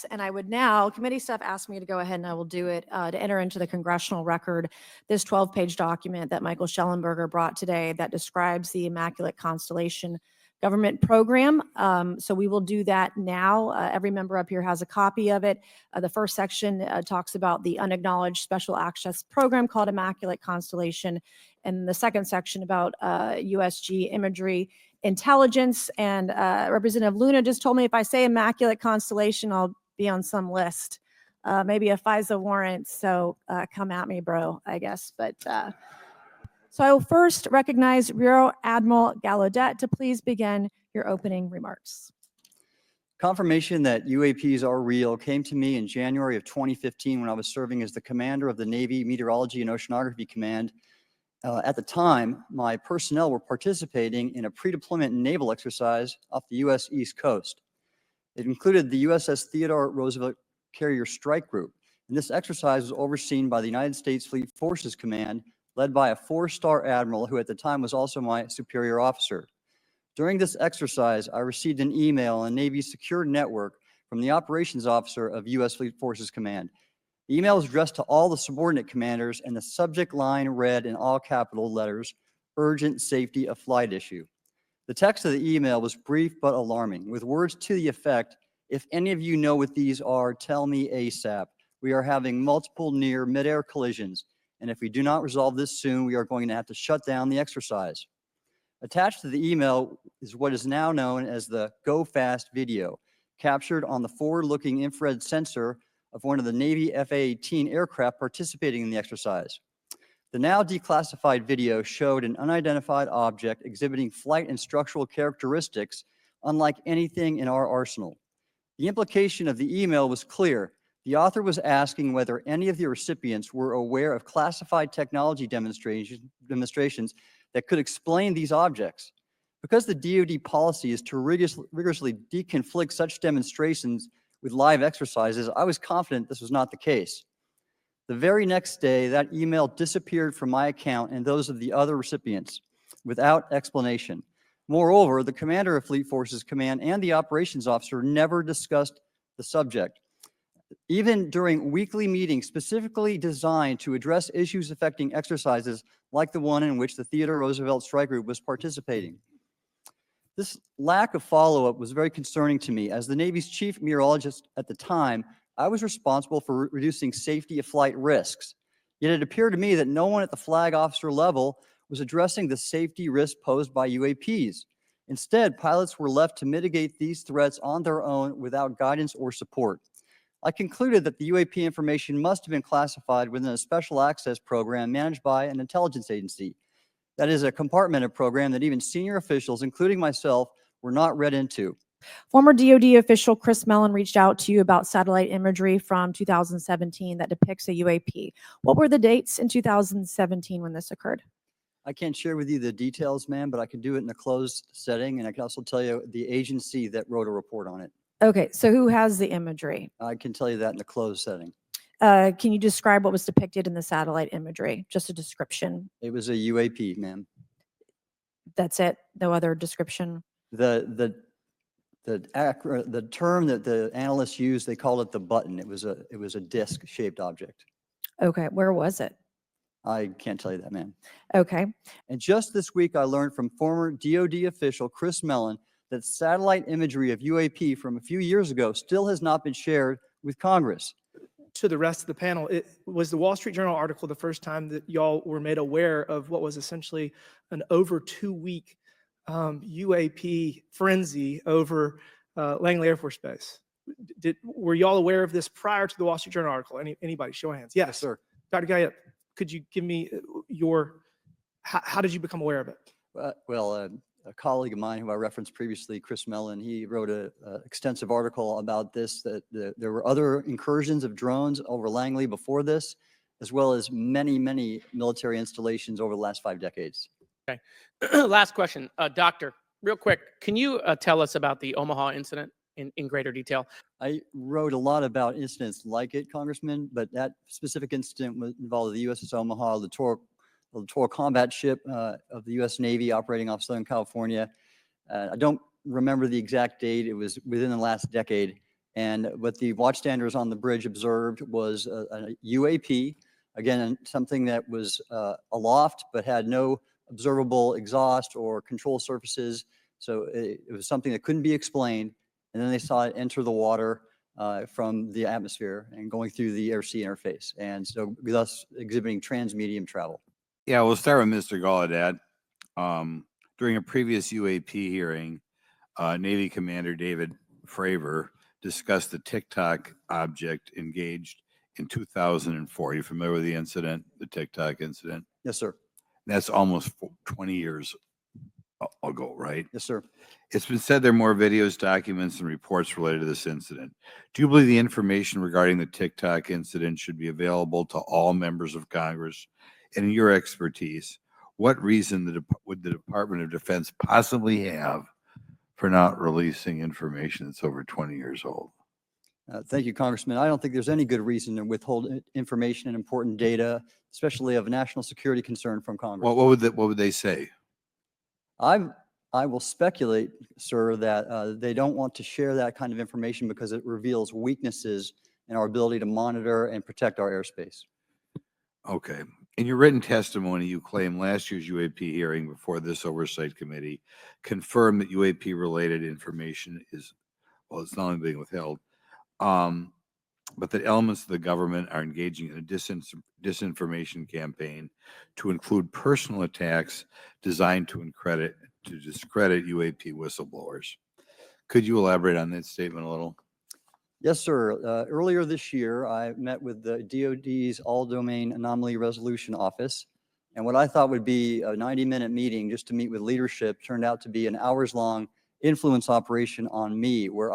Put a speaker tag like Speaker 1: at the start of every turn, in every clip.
Speaker 1: And I would now, committee staff asked me to go ahead and I will do it, to enter into the congressional record this 12-page document that Michael Shellenberger brought today that describes the Immaculate Constellation government program. So we will do that now. Every member up here has a copy of it. The first section talks about the unacknowledged special access program called Immaculate Constellation. And the second section about USG imagery intelligence. And Representative Luna just told me if I say Immaculate Constellation, I'll be on some list, maybe a FISA warrant. So come at me, bro, I guess. But so I will first recognize Rear Admiral Gallaudet to please begin your opening remarks.
Speaker 2: Confirmation that UAPs are real came to me in January of 2015 when I was serving as the commander of the Navy Meteorology and Oceanography Command. At the time, my personnel were participating in a pre-deployment naval exercise off the U.S. East Coast. It included the USS Theodore Roosevelt Carrier Strike Group, and this exercise was overseen by the United States Fleet Forces Command, led by a 4-star admiral who at the time was also my superior officer. During this exercise, I received an email on Navy's secure network from the operations officer of U.S. Fleet Forces Command. The email was addressed to all the subordinate commanders, and the subject line read in all capital letters, "Urgent Safety of Flight Issue." The text of the email was brief but alarming, with words to the effect, "If any of you know what these are, tell me ASAP. We are having multiple near mid-air collisions, and if we do not resolve this soon, we are going to have to shut down the exercise." Attached to the email is what is now known as the Go Fast video, captured on the forward-looking infrared sensor of one of the Navy F-A-18 aircraft participating in the exercise. The now declassified video showed an unidentified object exhibiting flight and structural characteristics unlike anything in our arsenal. The implication of the email was clear. The author was asking whether any of the recipients were aware of classified technology demonstrations that could explain these objects. Because the DoD policy is to rigorously deconflict such demonstrations with live exercises, I was confident this was not the case. The very next day, that email disappeared from my account and those of the other recipients without explanation. Moreover, the commander of Fleet Forces Command and the operations officer never discussed the subject. Even during weekly meetings specifically designed to address issues affecting exercises like the one in which the Theodore Roosevelt Strike Group was participating. This lack of follow-up was very concerning to me. As the Navy's chief meteorologist at the time, I was responsible for reducing safety of flight risks. Yet it appeared to me that no one at the flag officer level was addressing the safety risk posed by UAPs. Instead, pilots were left to mitigate these threats on their own without guidance or support. I concluded that the UAP information must have been classified within a special access program managed by an intelligence agency. That is a compartmented program that even senior officials, including myself, were not read into.
Speaker 1: Former DoD official Chris Mellon reached out to you about satellite imagery from 2017 that depicts a UAP. What were the dates in 2017 when this occurred?
Speaker 2: I can't share with you the details, ma'am, but I can do it in a closed setting, and I can also tell you the agency that wrote a report on it.
Speaker 1: Okay, so who has the imagery?
Speaker 2: I can tell you that in a closed setting.
Speaker 1: Can you describe what was depicted in the satellite imagery? Just a description.
Speaker 2: It was a UAP, ma'am.
Speaker 1: That's it? No other description?
Speaker 2: The term that the analysts used, they called it the button. It was a disc-shaped object.
Speaker 1: Okay, where was it?
Speaker 2: I can't tell you that, ma'am.
Speaker 1: Okay.
Speaker 2: And just this week, I learned from former DoD official Chris Mellon that satellite imagery of UAP from a few years ago still has not been shared with Congress.
Speaker 3: To the rest of the panel, it was the Wall Street Journal article the first time that y'all were made aware of what was essentially an over 2-week UAP frenzy over Langley Air Force Base. Were y'all aware of this prior to the Wall Street Journal article? Anybody? Show of hands. Yes,
Speaker 2: sir.
Speaker 3: Dr. Gallaudet, could you give me how did you become aware of it?
Speaker 2: A colleague of mine who I referenced previously, Chris Mellon, he wrote an extensive article about this, that there were other incursions of drones over Langley before this, as well as many, many military installations over the last 5 decades.
Speaker 4: Okay. Last question. Doctor, real quick, can you tell us about the Omaha incident in greater detail?
Speaker 2: I wrote a lot about incidents like it, Congressman, but that specific incident involved the USS Omaha, the littoral combat ship of the U.S. Navy operating off Southern California. I don't remember the exact date. It was within the last decade. And what the watchstanders on the bridge observed was a UAP, again, something that was aloft but had no observable exhaust or control surfaces. So it was something that couldn't be explained. And then they saw it enter the water from the atmosphere and going through the air-sea interface, and so thus exhibiting transmedium travel.
Speaker 5: Yeah, we'll start with Mr. Gallaudet. During a previous UAP hearing, Navy Commander David Fravor discussed the TikTok object engaged in 2004. You familiar with the incident, the TikTok incident?
Speaker 2: Yes, sir.
Speaker 5: That's almost 20 years ago, right?
Speaker 2: Yes, sir.
Speaker 5: It's been said there are more videos, documents, and reports related to this incident. Do you believe the information regarding the TikTok incident should be available to all members of Congress? And in your expertise, what reason would the Department of Defense possibly have for not releasing information that's over 20 years old?
Speaker 2: Thank you, Congressman. I don't think there's any good reason to withhold information and important data, especially of national security concern, from Congress.
Speaker 5: What would they say?
Speaker 2: I will speculate, sir, that they don't want to share that kind of information because it reveals weaknesses in our ability to monitor and protect our airspace.
Speaker 5: Okay. In your written testimony, you claim last year's UAP hearing before this oversight committee confirmed that UAP-related information is, well, it's not only being withheld, but that elements of the government are engaging in a disinformation campaign to include personal attacks designed to discredit UAP whistleblowers. Could you elaborate on that statement a little?
Speaker 2: Yes, sir. Earlier this year, I met with the DoD's All-Domain Anomaly Resolution Office, and what I thought would be a 90-minute meeting just to meet with leadership turned out to be an hours-long influence operation on me, where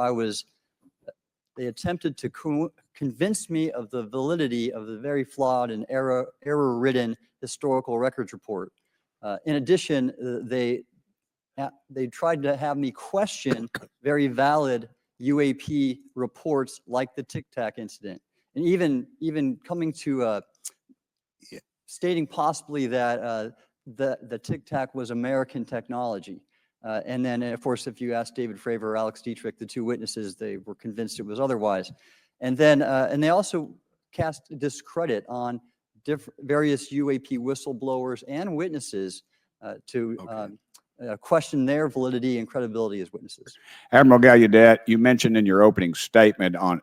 Speaker 2: they attempted to convince me of the validity of the very flawed and error-ridden historical records report. In addition, they tried to have me question very valid UAP reports like the Tic Tac incident, and even coming to stating possibly that the Tic Tac was American technology. And then, of course, if you ask David Fravor or Alex Dietrich, the two witnesses, they were convinced it was otherwise. And then, and they also cast discredit on various UAP whistleblowers and witnesses to question their validity and credibility as witnesses.
Speaker 6: Admiral Gallaudet, you mentioned in your opening statement on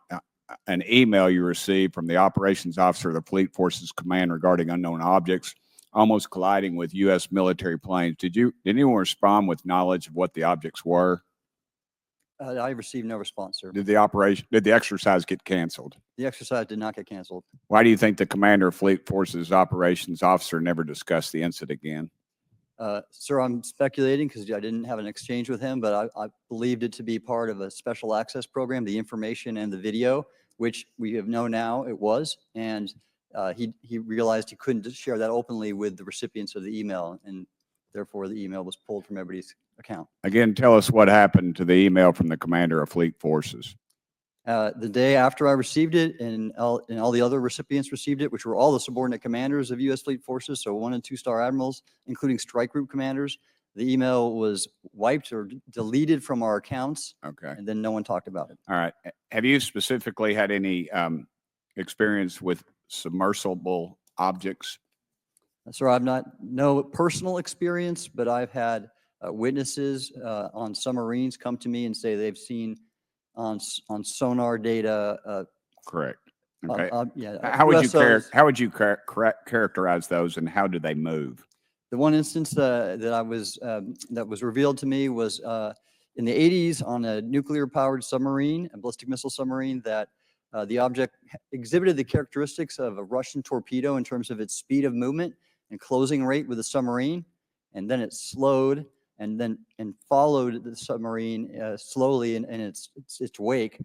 Speaker 6: an email you received from the operations officer of the Fleet Forces Command regarding unknown objects almost colliding with U.S. military planes. Did anyone respond with knowledge of what the objects were?
Speaker 2: I received no response, sir.
Speaker 6: Did the exercise get canceled?
Speaker 2: The exercise did not get canceled.
Speaker 6: Why do you think the commander of Fleet Forces operations officer never discussed the incident again?
Speaker 2: Sir, I'm speculating because I didn't have an exchange with him, but I believed it to be part of a special access program, the information and the video, which we have known now it was. And he realized he couldn't share that openly with the recipients of the email, and therefore the email was pulled from everybody's account.
Speaker 6: Again, tell us what happened to the email from the commander of Fleet Forces.
Speaker 2: The day after I received it, and all the other recipients received it, which were all the subordinate commanders of U.S. Fleet Forces, so 1- and 2-star admirals, including strike group commanders, the email was wiped or deleted from our accounts. Okay. And then no one talked about it.
Speaker 6: All right. Have you specifically had any experience with submersible objects?
Speaker 2: Sir, I've no personal experience, but I've had witnesses on submarines come to me and say they've seen on sonar data.
Speaker 6: Correct. Okay.
Speaker 2: Yeah.
Speaker 6: How would you characterize those, and how do they move?
Speaker 2: The one instance that was revealed to me was in the 80s on a nuclear-powered submarine, a ballistic missile submarine, that the object exhibited the characteristics of a Russian torpedo in terms of its speed of movement and closing rate with the submarine, and then it slowed and followed the submarine slowly in its wake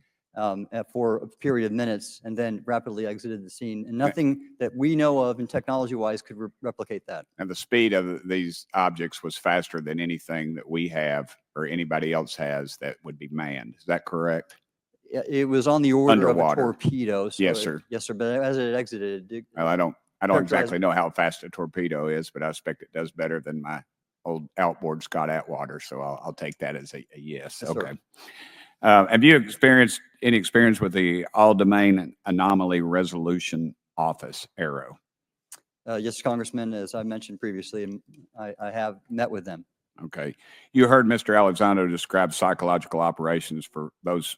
Speaker 2: for a period of minutes, and then rapidly exited the scene. And nothing that we know of and technology-wise could replicate that.
Speaker 6: And the speed of these objects was faster than anything that we have or anybody else has that would be manned. Is that correct?
Speaker 2: It was on the order
Speaker 6: Underwater.
Speaker 2: of a torpedo. So
Speaker 6: Yes, sir.
Speaker 2: Yes, sir. But as it exited,
Speaker 6: well, I don't exactly know how fast a torpedo is, but I expect it does better than my old outboard Scott Atwater. So I'll take that as a yes.
Speaker 2: Yes,
Speaker 6: okay. Have you experienced any experience with the All-Domain Anomaly Resolution Office, ARROW?
Speaker 2: Yes, Congressman, as I mentioned previously, I have met with them.
Speaker 6: Okay. You heard Mr. Elizondo describe psychological operations for those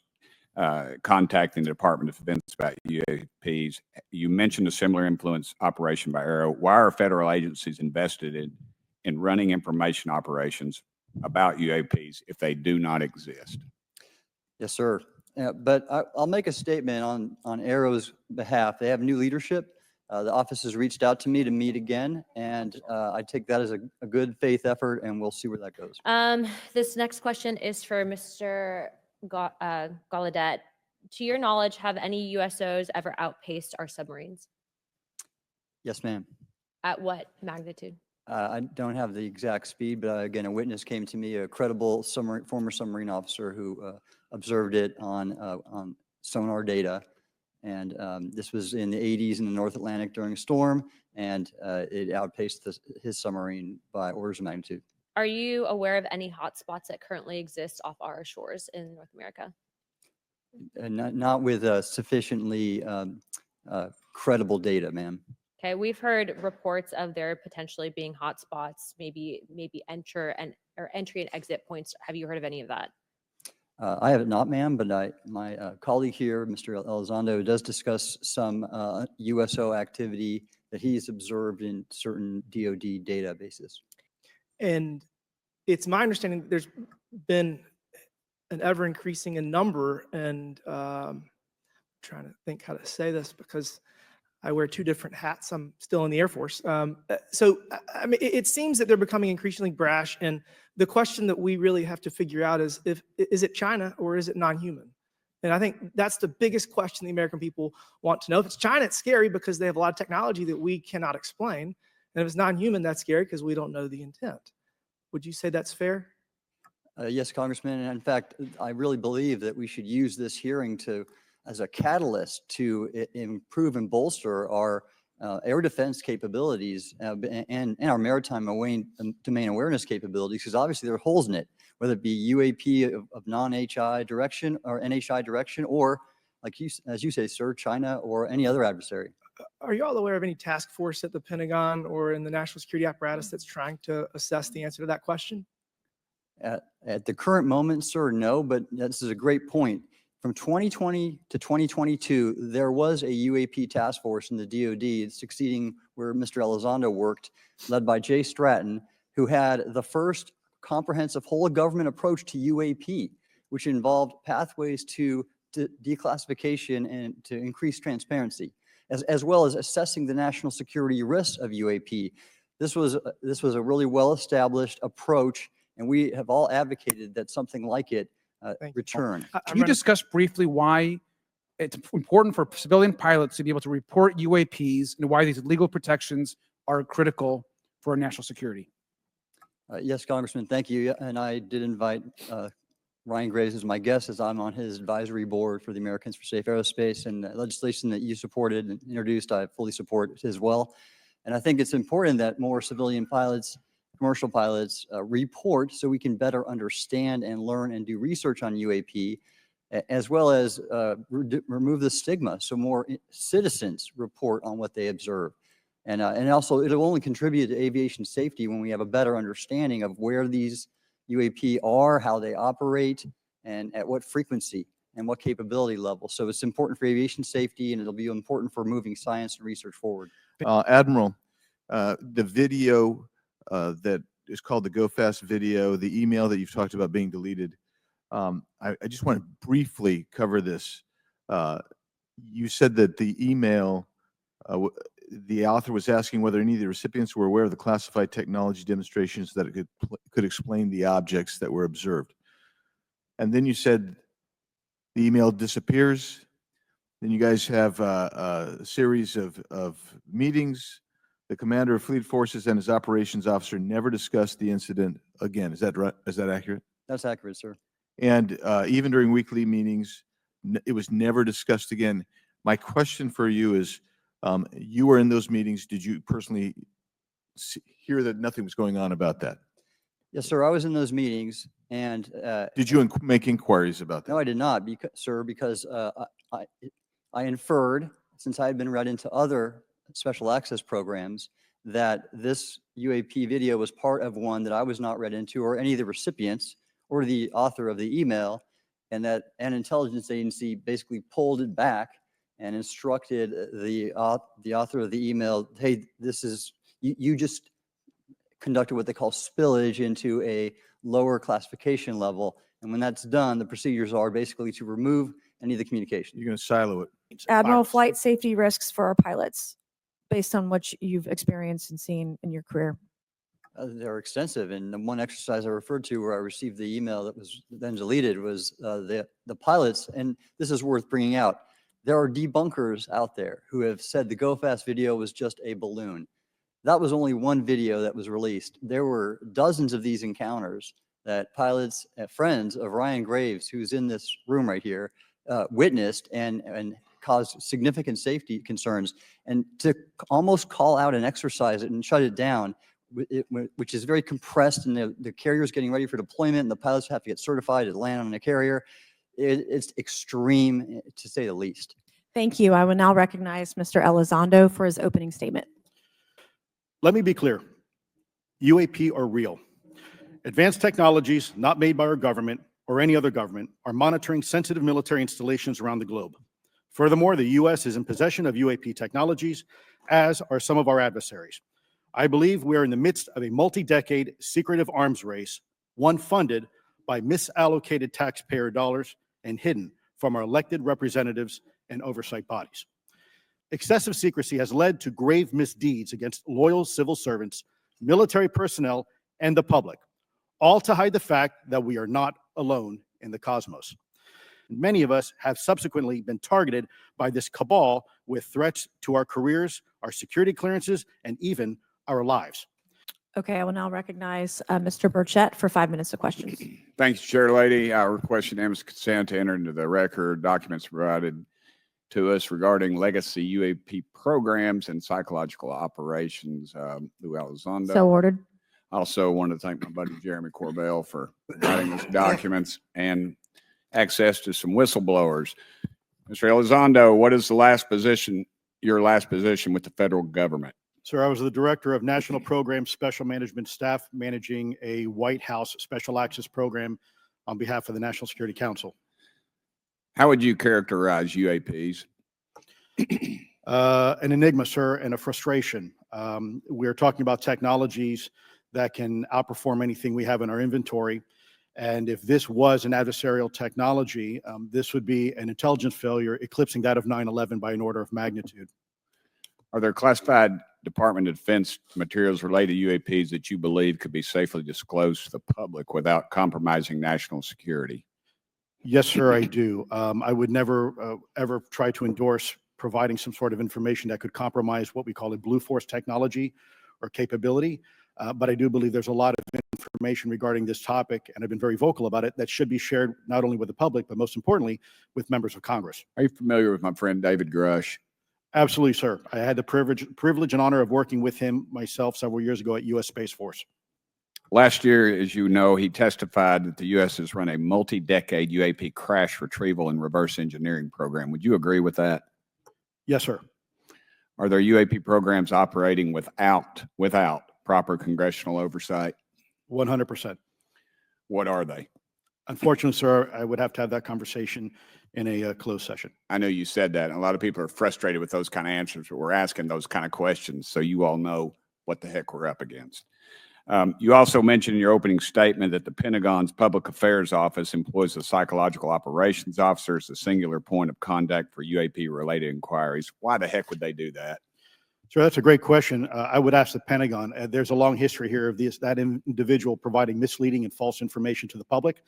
Speaker 6: contacting the Department of Defense about UAPs. You mentioned a similar influence operation by ARROW. Why are federal agencies invested in running information operations about UAPs if they do not exist?
Speaker 2: Yes, sir. But I'll make a statement on ARROW's behalf. They have new leadership. The office has reached out to me to meet again, and I take that as a good faith effort, and we'll see where that goes.
Speaker 7: This next question is for Mr. Gallaudet. To your knowledge, have any USOs ever outpaced our submarines?
Speaker 2: Yes, ma'am.
Speaker 7: At what magnitude?
Speaker 2: I don't have the exact speed, but again, a witness came to me, a credible former submarine officer who observed it on sonar data. And this was in the 80s in the North Atlantic during a storm, and it outpaced his submarine by orders of magnitude.
Speaker 7: Are you aware of any hotspots that currently exist off our shores in North America?
Speaker 2: Not with sufficiently credible data, ma'am.
Speaker 7: Okay, we've heard reports of there potentially being hotspots, maybe entry and exit points. Have you heard of any of that?
Speaker 2: I have it not, ma'am, but my colleague here, Mr. Elizondo, does discuss some USO activity that he's observed in certain DoD databases.
Speaker 3: And it's my understanding that there's been an ever increasing in number, and trying to think how to say this because I wear two different hats. I'm still in the Air Force. So, I mean, it seems that they're becoming increasingly brash. And the question that we really have to figure out is is it China or is it non-human? And I think that's the biggest question the American people want to know. If it's China, it's scary because they have a lot of technology that we cannot explain. And if it's non-human, that's scary because we don't know the intent. Would you say that's fair?
Speaker 2: Yes, Congressman. And in fact, I really believe that we should use this hearing as a catalyst to improve and bolster our air defense capabilities and our maritime domain awareness capabilities, because obviously there are holes in it, whether it be UAP of non-HI direction or NHI direction, or like as you say, sir, China or any other adversary.
Speaker 3: Are you all aware of any task force at the Pentagon or in the national security apparatus that's trying to assess the answer to that question?
Speaker 2: At the current moment, sir, no, but this is a great point. From 2020 to 2022, there was a UAP task force in the DoD succeeding where Mr. Elizondo worked, led by Jay Stratton, who had the first comprehensive whole of government approach to UAP, which involved pathways to declassification and to increase transparency, as well as assessing the national security risks of UAP. This was a really well-established approach, and we have all advocated that something like it return.
Speaker 8: Can you discuss briefly why it's important for civilian pilots to be able to report UAPs and why these legal protections are critical for our national security?
Speaker 2: Yes, Congressman, thank you. And I did invite Ryan Graves as my guest, as I'm on his advisory board for the Americans for Safe Aerospace, and legislation that you supported and introduced, I fully support as well. And I think it's important that more civilian pilots, commercial pilots report so we can better understand and learn and do research on UAP, as well as remove the stigma so more citizens report on what they observe. And also it'll only contribute to aviation safety when we have a better understanding of where these UAP are, how they operate, and at what frequency and what capability level. So it's important for aviation safety, and it'll be important for moving science and research forward.
Speaker 9: Admiral, the video that is called the Go Fast video, the email that you've talked about being deleted. I just want to briefly cover this. You said that the email, the author was asking whether any of the recipients were aware of the classified technology demonstrations that it could explain the objects that were observed. And then you said the email disappears. Then you guys have a series of meetings. The commander of fleet forces and his operations officer never discussed the incident again. Is that right? Is that accurate?
Speaker 2: That's accurate, sir.
Speaker 9: And even during weekly meetings, it was never discussed again. My question for you is, you were in those meetings. Did you personally hear that nothing was going on about that?
Speaker 2: Yes, sir. I was in those meetings, And
Speaker 9: Did you make inquiries about that?
Speaker 2: no, I did not, sir, because I inferred, since I had been read into other special access programs, that this UAP video was part of one that I was not read into, or any of the recipients, or the author of the email, and that an intelligence agency basically pulled it back and instructed the author of the email, hey, this is, you just conducted what they call spillage into a lower classification level. And when that's done, the procedures are basically to remove any of the communication.
Speaker 9: You're going to silo it.
Speaker 1: Admiral, flight safety risks for our pilots, based on what you've experienced and seen in your career.
Speaker 2: They're extensive. And the one exercise I referred to where I received the email that was then deleted was the pilots, and this is worth bringing out, there are debunkers out there who have said the Go Fast video was just a balloon. That was only one video that was released. There were dozens of these encounters that pilots, friends of Ryan Graves, who's in this room right here, witnessed and caused significant safety concerns. And to almost call out and exercise it and shut it down, which is very compressed, and the carrier's getting ready for deployment, and the pilots have to get certified to land on a carrier, it's extreme, to say the least.
Speaker 1: Thank you. I will now recognize Mr. Elizondo for his opening statement.
Speaker 10: Let me be clear. UAP are real. Advanced technologies not made by our government or any other government are monitoring sensitive military installations around the globe. Furthermore, the U.S. is in possession of UAP technologies, as are some of our adversaries. I believe we are in the midst of a multi-decade secretive arms race, one funded by misallocated taxpayer dollars and hidden from our elected representatives and oversight bodies. Excessive secrecy has led to grave misdeeds against loyal civil servants, military personnel, and the public, all to hide the fact that we are not alone in the cosmos. Many of us have subsequently been targeted by this cabal with threats to our careers, our security clearances, and even our lives.
Speaker 1: Okay, I will now recognize Mr. Burchett for 5 minutes of questions.
Speaker 6: Thank you, Chair Lady. I request unanimous consent to enter into the record documents provided to us regarding legacy UAP programs and psychological operations. Lou Elizondo.
Speaker 1: So ordered.
Speaker 6: I also want to thank my buddy Jeremy Corbell for providing us documents and access to some whistleblowers. Mr. Elizondo, what is your last position with the federal government?
Speaker 10: Sir, I was the Director of National Program Special Management Staff, managing a White House Special Access Program on behalf of the National Security Council.
Speaker 6: How would you characterize UAPs?
Speaker 10: An enigma, sir, and a frustration. We're talking about technologies that can outperform anything we have in our inventory. And if this was an adversarial technology, this would be an intelligence failure eclipsing that of 9/11 by an order of magnitude.
Speaker 6: Are there classified Department of Defense materials related to UAPs that you believe could be safely disclosed to the public without compromising national security?
Speaker 10: Yes, sir, I do. I would never, ever try to endorse providing some sort of information that could compromise what we call a blue force technology or capability. But I do believe there's a lot of information regarding this topic, and I've been very vocal about it, that should be shared not only with the public, but most importantly, with members of Congress.
Speaker 6: Are you familiar with my friend David Grush?
Speaker 10: Absolutely, sir. I had the privilege and honor of working with him myself several years ago at U.S. Space Force.
Speaker 6: Last year, as you know, he testified that the U.S. has run a multi-decade UAP crash retrieval and reverse engineering program. Would you agree with that?
Speaker 10: Yes, sir.
Speaker 6: Are there UAP programs operating without proper congressional oversight?
Speaker 10: 100%.
Speaker 6: What are they?
Speaker 10: Unfortunately, sir, I would have to have that conversation in a closed session.
Speaker 6: I know you said that, and a lot of people are frustrated with those kind of answers, but we're asking those kind of questions so you all know what the heck we're up against. You also mentioned in your opening statement that the Pentagon's Public Affairs Office employs a psychological operations officer as a singular point of contact for UAP-related inquiries. Why the heck would they do that?
Speaker 10: Sir, that's a great question. I would ask the Pentagon. There's a long history here of that individual providing misleading and false information to the public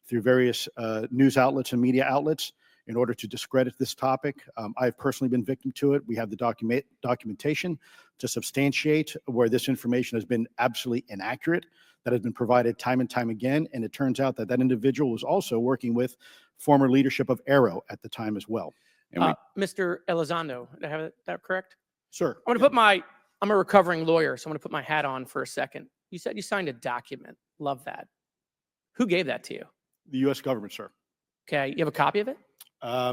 Speaker 10: through various news outlets and media outlets in order to discredit this topic. I've personally been victim to it. We have the documentation to substantiate where this information has been absolutely inaccurate, that has been provided time and time again. And it turns out that that individual was also working with former leadership of Arrow at the time as well.
Speaker 4: Mr. Elizondo, did I have that correct?
Speaker 10: Sir.
Speaker 4: I'm a recovering lawyer, so I'm going to put my hat on for a second. You said you signed a document. Love that. Who gave that to you?
Speaker 10: The U.S. government, sir.
Speaker 4: Okay, you have a copy of it?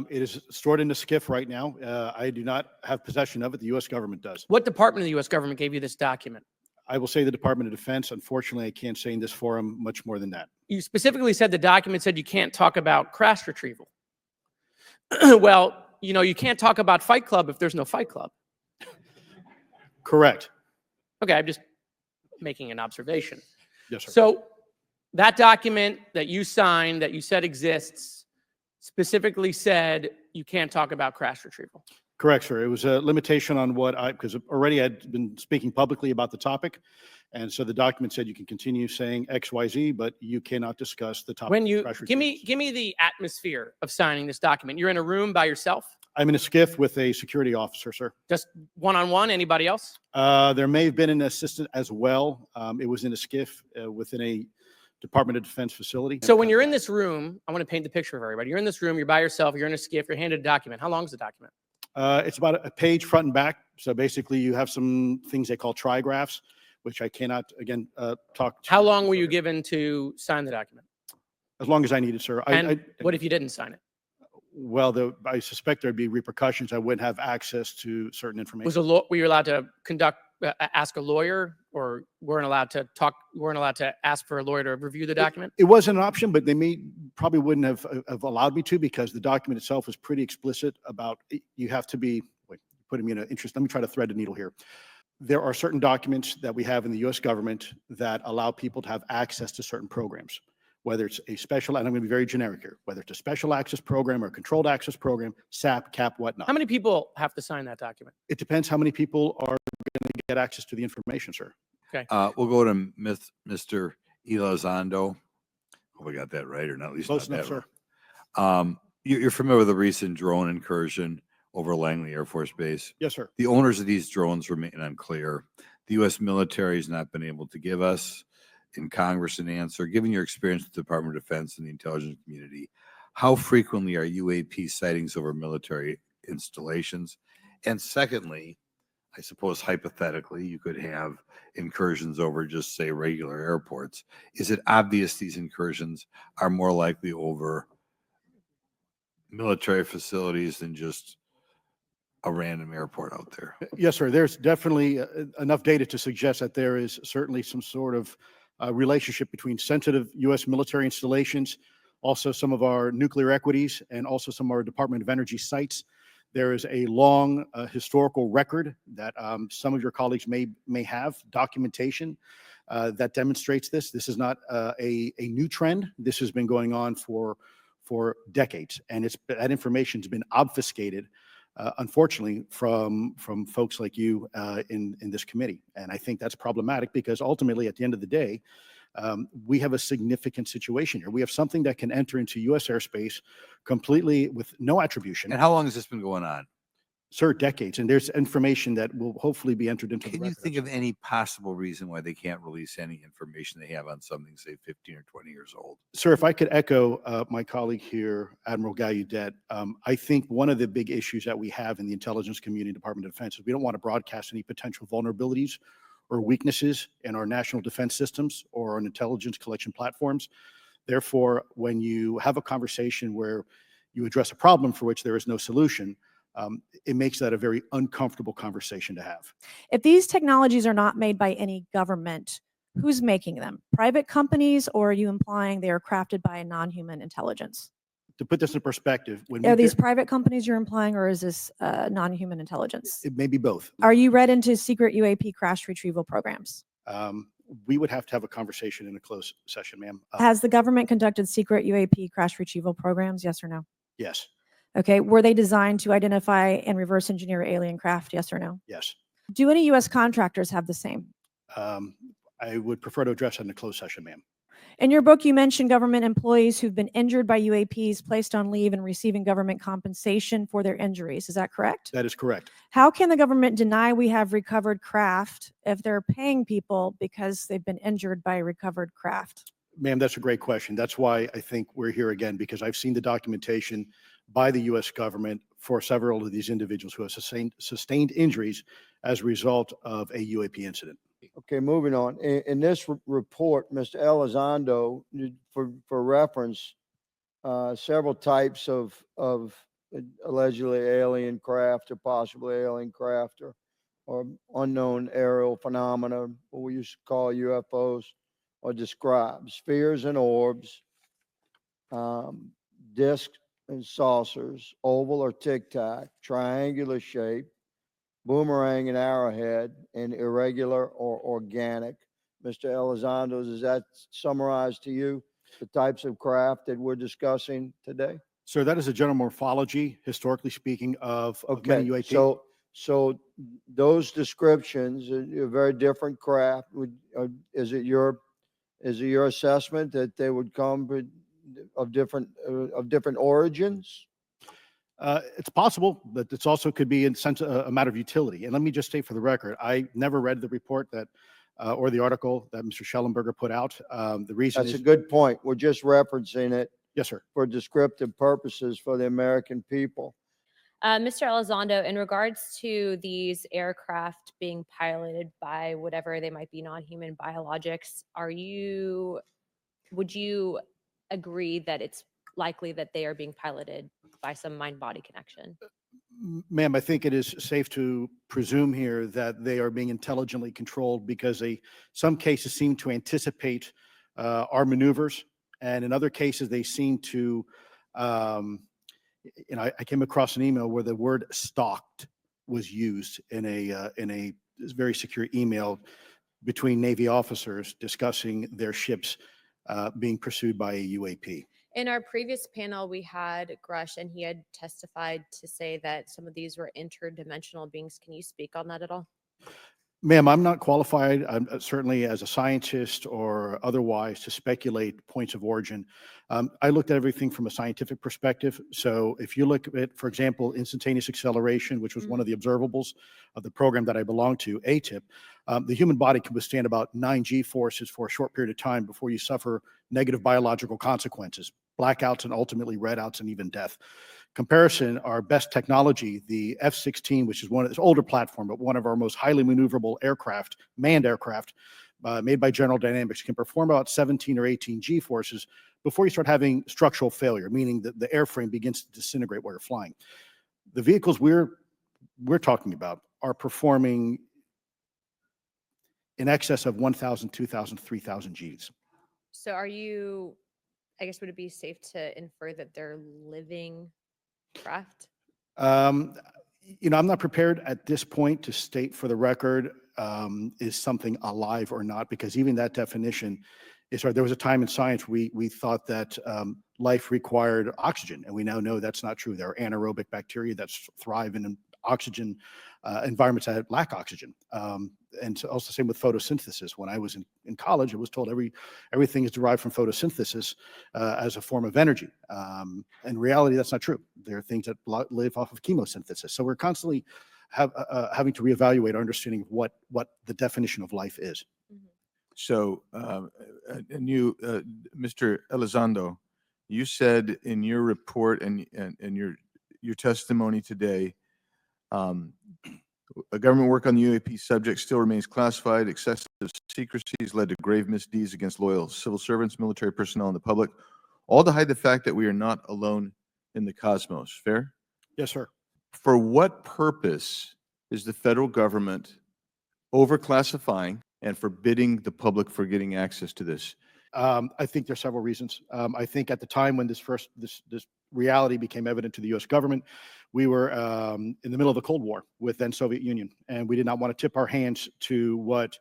Speaker 10: It is stored in a SCIF right now. I do not have possession of it. The U.S. government does.
Speaker 4: What department of the U.S. government gave you this document?
Speaker 10: I will say the Department of Defense. Unfortunately, I can't say in this forum much more than that.
Speaker 4: You specifically said the document said you can't talk about crash retrieval. Well, you know, you can't talk about Fight Club if there's no Fight Club.
Speaker 10: Correct.
Speaker 4: Okay, I'm just making an observation.
Speaker 10: Yes, sir.
Speaker 4: So that document that you signed, that you said exists, specifically said you can't talk about crash retrieval.
Speaker 10: Correct, sir. It was a limitation on what because already I'd been speaking publicly about the topic. And so the document said you can continue saying X, Y, Z, but you cannot discuss the topic.
Speaker 4: When
Speaker 10: of
Speaker 4: you
Speaker 10: crash
Speaker 4: give
Speaker 10: retrievals.
Speaker 4: me the atmosphere of signing this document. You're in a room by yourself,
Speaker 10: I'm in a SCIF with a security officer, sir.
Speaker 4: just one-on-one. Anybody else?
Speaker 10: There may have been an assistant as well. It was in a SCIF within a Department of Defense facility.
Speaker 4: So when you're in this room, I want to paint the picture for everybody. You're in this room. You're by yourself. You're in a SCIF. You're handed a document. How long is the document?
Speaker 10: It's about a page front and back. So basically, you have some things they call trigraphs, which I cannot, again, talk to.
Speaker 4: How long were you given to sign the document?
Speaker 10: As long as I needed, sir.
Speaker 4: And what if you didn't sign it?
Speaker 10: Well, I suspect there'd be repercussions. I wouldn't have access to certain information.
Speaker 4: Were you allowed to ask a lawyer, or weren't allowed to talk? Weren't allowed to ask for a lawyer to review the document?
Speaker 10: It wasn't an option, but they probably wouldn't have allowed me to, because the document itself is pretty explicit about you have to be, wait, putting me in an interest. Let me try to thread the needle here. There are certain documents that we have in the U.S. government that allow people to have access to certain programs, whether it's a special, and I'm going to be very generic here, whether it's a special access program or a controlled access program, SAP, CAP, whatnot.
Speaker 4: How many people have to sign that document?
Speaker 10: It depends how many people are going to get access to the information, sir.
Speaker 4: Okay.
Speaker 5: We'll go to Mr. Elizondo. Hope I got that right, or not at least
Speaker 10: Close
Speaker 5: not
Speaker 10: enough,
Speaker 5: that
Speaker 10: sir.
Speaker 5: right. You're familiar with the recent drone incursion over Langley Air Force Base?
Speaker 10: Yes, sir.
Speaker 5: The owners of these drones remain unclear. The U.S. military has not been able to give us in Congress an answer. Given your experience with the Department of Defense and the intelligence community, how frequently are UAP sightings over military installations? And secondly, I suppose hypothetically, you could have incursions over just, say, regular airports. Is it obvious these incursions are more likely over military facilities than just a random airport out there?
Speaker 10: Yes, sir. There's definitely enough data to suggest that there is certainly some sort of relationship between sensitive U.S. military installations, also some of our nuclear equities, and also some of our Department of Energy sites. There is a long historical record that some of your colleagues may have documentation that demonstrates this. This is not a new trend. This has been going on for decades, and that information's been obfuscated, unfortunately, from folks like you in this committee. And I think that's problematic, because ultimately, at the end of the day, we have a significant situation here. We have something that can enter into U.S. airspace completely with no attribution.
Speaker 5: And how long has this been going on?
Speaker 10: Sir, decades. And there's information that will hopefully be entered into the
Speaker 5: Can you
Speaker 10: record.
Speaker 5: think of any possible reason why they can't release any information they have on something, say, 15 or 20 years old?
Speaker 10: Sir, if I could echo my colleague here, Admiral Gallaudet, I think one of the big issues that we have in the intelligence community, Department of Defense, is we don't want to broadcast any potential vulnerabilities or weaknesses in our national defense systems or on intelligence collection platforms. Therefore, when you have a conversation where you address a problem for which there is no solution, it makes that a very uncomfortable conversation to have.
Speaker 1: If these technologies are not made by any government, who's making them? Private companies, or are you implying they are crafted by a non-human intelligence?
Speaker 10: To put this in perspective, when
Speaker 1: Are
Speaker 10: we
Speaker 1: these
Speaker 10: did-
Speaker 1: private companies you're implying, or is this non-human intelligence?
Speaker 10: it may be both.
Speaker 1: Are you read into secret UAP crash retrieval programs?
Speaker 10: We would have to have a conversation in a closed session, ma'am.
Speaker 1: Has the government conducted secret UAP crash retrieval programs? Yes or no?
Speaker 10: Yes,
Speaker 1: Okay. Were they designed to identify and reverse engineer alien craft? Yes or no?
Speaker 10: yes.
Speaker 1: Do any U.S. contractors have the same?
Speaker 10: I would prefer to address that in a closed session, ma'am.
Speaker 1: In your book, you mentioned government employees who've been injured by UAPs, placed on leave, and receiving government compensation for their injuries. Is that correct?
Speaker 10: That is correct.
Speaker 1: How can the government deny we have recovered craft if they're paying people because they've been injured by recovered craft?
Speaker 10: Ma'am, that's a great question. That's why I think we're here again, because I've seen the documentation by the U.S. government for several of these individuals who have sustained injuries as a result of a UAP incident.
Speaker 11: Okay, moving on. In this report, Mr. Elizondo, for reference, several types of allegedly alien craft or possibly alien craft or unknown aerial phenomena, what we used to call UFOs, or described spheres and orbs, discs and saucers, oval or tic-tac, triangular shape, boomerang and arrowhead, and irregular or organic. Mr. Elizondo, does that summarize to you the types of craft that we're discussing today?
Speaker 10: Sir, that is a general morphology, historically speaking, of many
Speaker 11: Okay,
Speaker 10: UAP.
Speaker 11: so those descriptions are very different craft. Is it your assessment that they would come of different origins?
Speaker 10: It's possible, but it's also could be in sense a matter of utility. And let me just state for the record, I never read the report that or the article that Mr. Shellenberger put out. The reason
Speaker 11: That's
Speaker 10: is
Speaker 11: a good point. We're just referencing it
Speaker 10: yes, sir.
Speaker 11: for descriptive purposes for the American people.
Speaker 7: Mr. Elizondo, in regards to these aircraft being piloted by whatever they might be, non-human biologics, would you agree that it's likely that they are being piloted by some mind-body connection?
Speaker 10: Ma'am, I think it is safe to presume here that they are being intelligently controlled because some cases seem to anticipate our maneuvers, and in other cases they seem to. I came across an email where the word "stalked" was used in a very secure email between Navy officers discussing their ships being pursued by a UAP.
Speaker 7: In our previous panel, we had Grush, and he had testified to say that some of these were interdimensional beings. Can you speak on that at all?
Speaker 10: Ma'am, I'm not qualified, certainly as a scientist or otherwise, to speculate points of origin. I looked at everything from a scientific perspective. So if you look at, for example, instantaneous acceleration, which was one of the observables of the program that I belong to, ATIP, the human body can withstand about 9 G-forces for a short period of time before you suffer negative biological consequences, blackouts and ultimately redouts and even death. Comparison, our best technology, the F-16, which is this older platform, but one of our most highly maneuverable aircraft, manned aircraft, made by General Dynamics, can perform about 17 or 18 G-forces before you start having structural failure, meaning that the airframe begins to disintegrate while you're flying. The vehicles we're talking about are performing in excess of 1,000, 2,000, 3,000 Gs.
Speaker 7: So I guess, would it be safe to infer that they're living craft?
Speaker 10: I'm not prepared at this point to state for the record, is something alive or not, because even that definition is hard. There was a time in science we thought that life required oxygen, and we now know that's not true. There are anaerobic bacteria that thrive in oxygen environments that lack oxygen. And so also same with photosynthesis. When I was in college, I was told everything is derived from photosynthesis as a form of energy. In reality, that's not true. There are things that live off of chemosynthesis. So we're constantly having to reevaluate our understanding of what the definition of life is.
Speaker 9: So, and you, Mr. Elizondo, you said in your report and your testimony today, a government work on the UAP subject still remains classified. Excessive secrecy has led to grave misdeeds against loyal civil servants, military personnel, and the public, all to hide the fact that we are not alone in the cosmos. Fair?
Speaker 10: Yes, sir.
Speaker 9: For what purpose is the federal government overclassifying and forbidding the public for getting access to this?
Speaker 10: I think there's several reasons. I think at the time when this reality became evident to the U.S. government, we were in the middle of the Cold War with then Soviet Union, and we did not want to tip our hands to what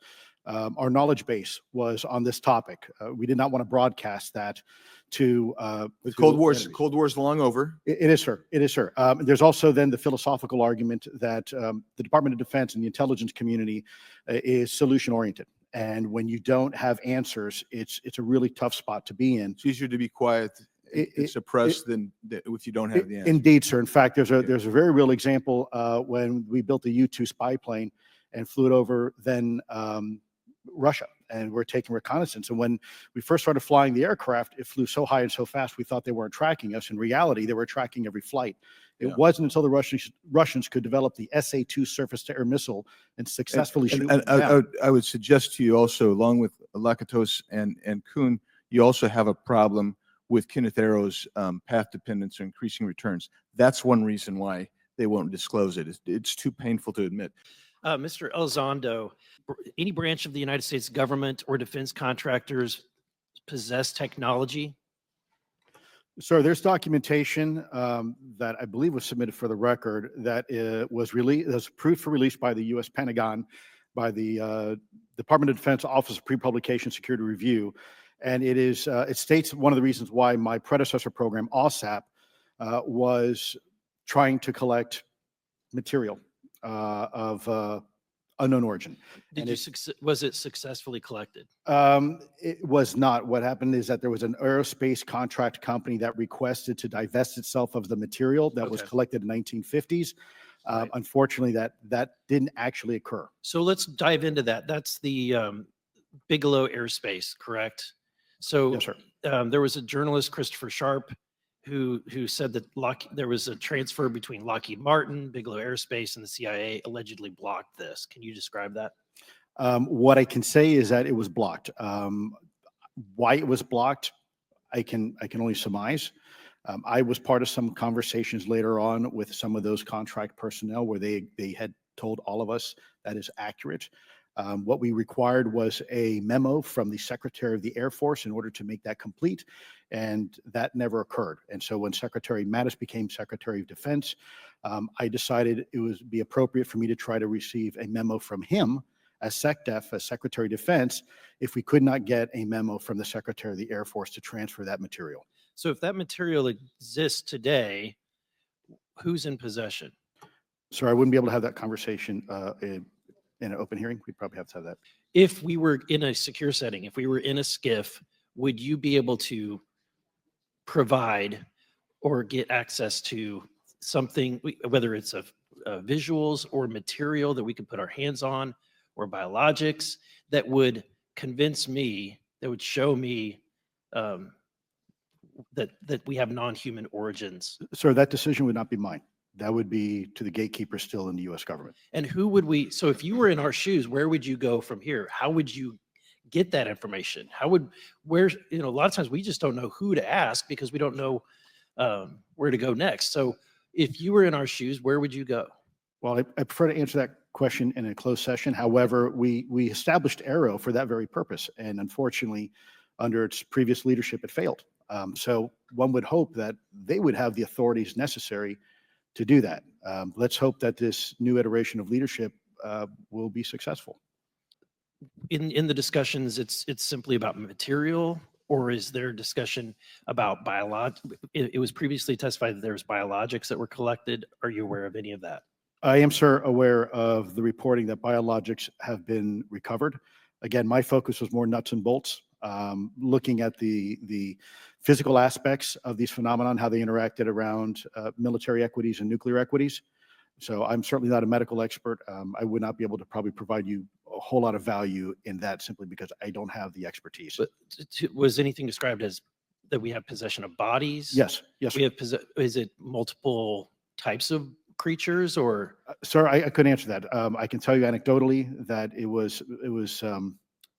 Speaker 10: our knowledge base was on this topic. We did not want to broadcast that to
Speaker 9: the Cold War is long over.
Speaker 10: It is, sir. It is, sir. There's also then the philosophical argument that the Department of Defense and the intelligence community is solution oriented. And when you don't have answers, it's a really tough spot to be in.
Speaker 9: It's easier to be quiet and suppressed than if you don't have the answer.
Speaker 10: Indeed, sir. In fact, there's a very real example when we built the U-2 spy plane and flew it over then Russia. and we're taking reconnaissance. And when we first started flying the aircraft, it flew so high and so fast, we thought they weren't tracking us. In reality, they were tracking every flight. It wasn't until the Russians could develop the SA-2 surface-to-air missile and successfully shoot them down.
Speaker 9: I would suggest to you also, along with Lakatos and Kuhn, you also have a problem with Kenneth Arrow's path dependence or increasing returns. That's one reason why they won't disclose it. It's too painful to admit.
Speaker 12: Mr. Elizondo, any branch of the United States government or defense contractors possess technology?
Speaker 10: So there's documentation that I believe was submitted for the record that was approved for release by the U.S. Pentagon, by the Department of Defense Office of Pre-Publication Security Review. And it states one of the reasons why my predecessor program, OSAP, was trying to collect material of unknown origin.
Speaker 12: Was it successfully collected?
Speaker 10: It was not. What happened is that there was an aerospace contract company that requested to divest itself of the material that was collected in the 1950s. Unfortunately, that didn't actually occur.
Speaker 12: So let's dive into that. That's the Bigelow Airspace, correct? So
Speaker 10: Yes, sir.
Speaker 12: There was a journalist, Christopher Sharp, who said that there was a transfer between Lockheed Martin, Bigelow Airspace, and the CIA allegedly blocked this. Can you describe that?
Speaker 10: What I can say is that it was blocked. Why it was blocked, I can only surmise. I was part of some conversations later on with some of those contract personnel where they had told all of us that is accurate. What we required was a memo from the Secretary of the Air Force in order to make that complete, and that never occurred. And so when Secretary Mattis became Secretary of Defense, I decided it would be appropriate for me to try to receive a memo from him as SecDef, as Secretary of Defense, if we could not get a memo from the Secretary of the Air Force to transfer that material.
Speaker 12: So if that material exists today, who's in possession?
Speaker 10: So I wouldn't be able to have that conversation in an open hearing. We'd probably have to have that.
Speaker 12: If we were in a secure setting, if we were in a SCIF, would you be able to provide or get access to something, whether it's visuals or material that we could put our hands on, or biologics that would convince me, that would show me that we have non-human origins?
Speaker 10: Sir, that decision would not be mine. That would be to the gatekeeper still in the U.S. government.
Speaker 12: And who would we, so if you were in our shoes, where would you go from here? How would you get that information? A lot of times we just don't know who to ask because we don't know where to go next. So if you were in our shoes, where would you go?
Speaker 10: Well, I prefer to answer that question in a closed session. However, we established Arrow for that very purpose. And unfortunately, under its previous leadership, it failed. So one would hope that they would have the authorities necessary to do that. Let's hope that this new iteration of leadership will be successful.
Speaker 12: In the discussions, it's simply about material, or is there discussion about it was previously testified that there was biologics that were collected. Are you aware of any of that?
Speaker 10: I am, sir, aware of the reporting that biologics have been recovered. Again, my focus was more nuts and bolts, looking at the physical aspects of these phenomenon, how they interacted around military equities and nuclear equities. So I'm certainly not a medical expert. I would not be able to probably provide you a whole lot of value in that simply because I don't have the expertise.
Speaker 12: But was anything described as that we have possession of bodies?
Speaker 10: Yes, yes.
Speaker 12: We have is it multiple types of creatures, or?
Speaker 10: Sir, I couldn't answer that. I can tell you anecdotally that it was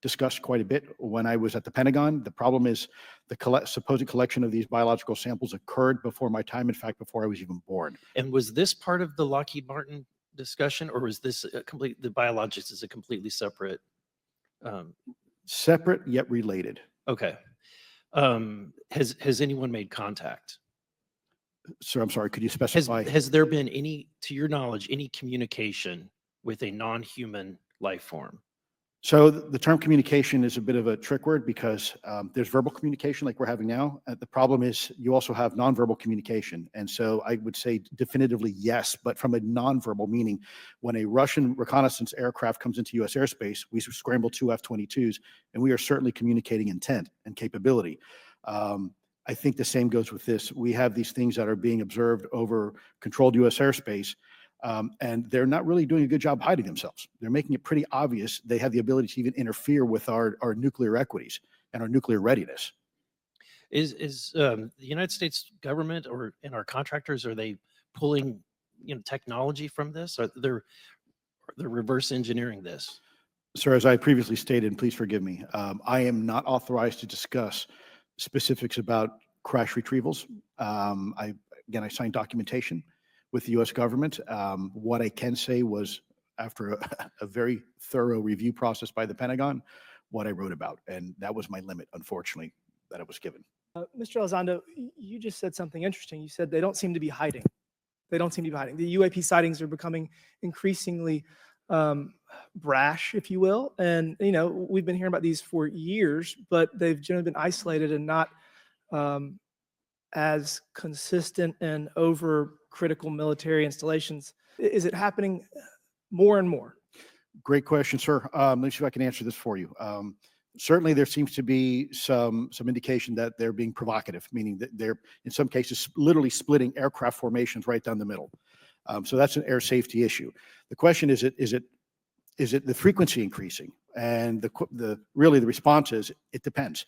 Speaker 10: discussed quite a bit when I was at the Pentagon. The problem is the supposed collection of these biological samples occurred before my time, in fact, before I was even born.
Speaker 12: And was this part of the Lockheed Martin discussion, or was this the biologics is a completely separate?
Speaker 10: Separate yet related.
Speaker 12: Okay. Has anyone made contact?
Speaker 10: Sir, I'm sorry, could you specify?
Speaker 12: Has there been to your knowledge, any communication with a non-human life form?
Speaker 10: So the term communication is a bit of a trick word because there's verbal communication like we're having now. The problem is you also have nonverbal communication. And so I would say definitively yes, but from a nonverbal meaning, when a Russian reconnaissance aircraft comes into U.S. airspace, we scramble 2 F-22s, and we are certainly communicating intent and capability. I think the same goes with this. We have these things that are being observed over controlled U.S. airspace. And they're not really doing a good job hiding themselves. They're making it pretty obvious they have the ability to even interfere with our nuclear equities and our nuclear readiness.
Speaker 12: Is the United States government or in our contractors, are they pulling technology from this? Or they're reverse engineering this?
Speaker 10: Sir, as I previously stated, and please forgive me, I am not authorized to discuss specifics about crash retrievals. I signed documentation with the U.S. government. What I can say was, after a very thorough review process by the Pentagon, what I wrote about, and that was my limit, unfortunately, that I was given.
Speaker 3: Mr. Elizondo, you just said something interesting. You said they don't seem to be hiding. They don't seem to be hiding. The UAP sightings are becoming increasingly brash, if you will. And, we've been hearing about these for years, but they've generally been isolated and not as consistent and over critical military installations. Is it happening more and more?
Speaker 10: Great question, sir. Let me see if I can answer this for you. Certainly, there seems to be some indication that they're being provocative, meaning that they're, in some cases, literally splitting aircraft formations right down the middle. So that's an air safety issue. The question is it the frequency increasing? And the response is it depends.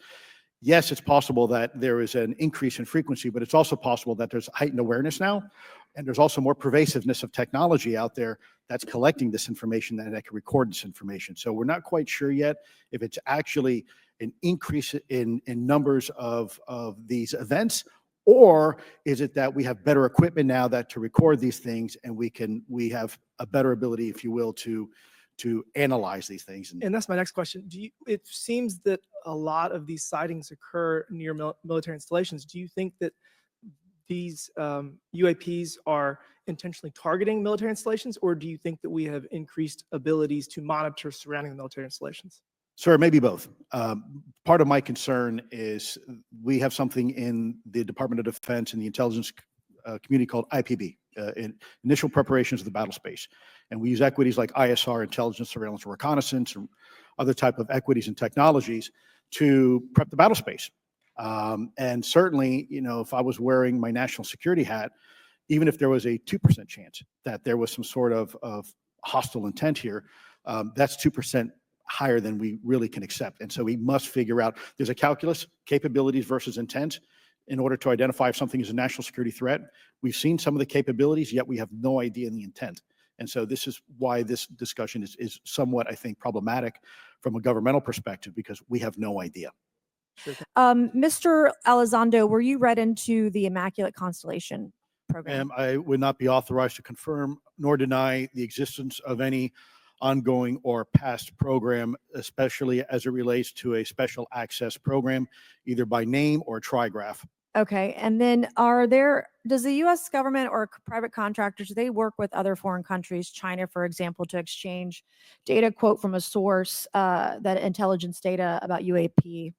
Speaker 10: Yes, it's possible that there is an increase in frequency, but it's also possible that there's heightened awareness now, and there's also more pervasiveness of technology out there that's collecting this information and that can record this information. So we're not quite sure yet if it's actually an increase in numbers of these events, or is it that we have better equipment now to record these things, and we have a better ability, if you will, to analyze these things.
Speaker 3: And that's my next question. It seems that a lot of these sightings occur near military installations. Do you think that these UAPs are intentionally targeting military installations, or do you think that we have increased abilities to monitor surrounding the military installations?
Speaker 10: Sir, maybe both. Part of my concern is we have something in the Department of Defense and the intelligence community called IPB, Initial Preparations of the Battle Space. And we use equities like ISR, intelligence, surveillance, and reconnaissance, and other type of equities and technologies to prep the battle space. And certainly, if I was wearing my national security hat, even if there was a 2% chance that there was some sort of hostile intent here, that's 2% higher than we really can accept. And so we must figure out, there's a calculus, capabilities versus intent, in order to identify if something is a national security threat. We've seen some of the capabilities, yet we have no idea in the intent. And so this is why this discussion is somewhat, I think, problematic from a governmental perspective, because we have no idea.
Speaker 1: Mr. Elizondo, were you read into the Immaculate Constellation program?
Speaker 10: Ma'am, I would not be authorized to confirm nor deny the existence of any ongoing or past program, especially as it relates to a special access program, either by name or trigraph.
Speaker 1: Okay. And then does the U.S. government or private contractors, do they work with other foreign countries, China, for example, to exchange data, quote, from a source, that intelligence data about UAP?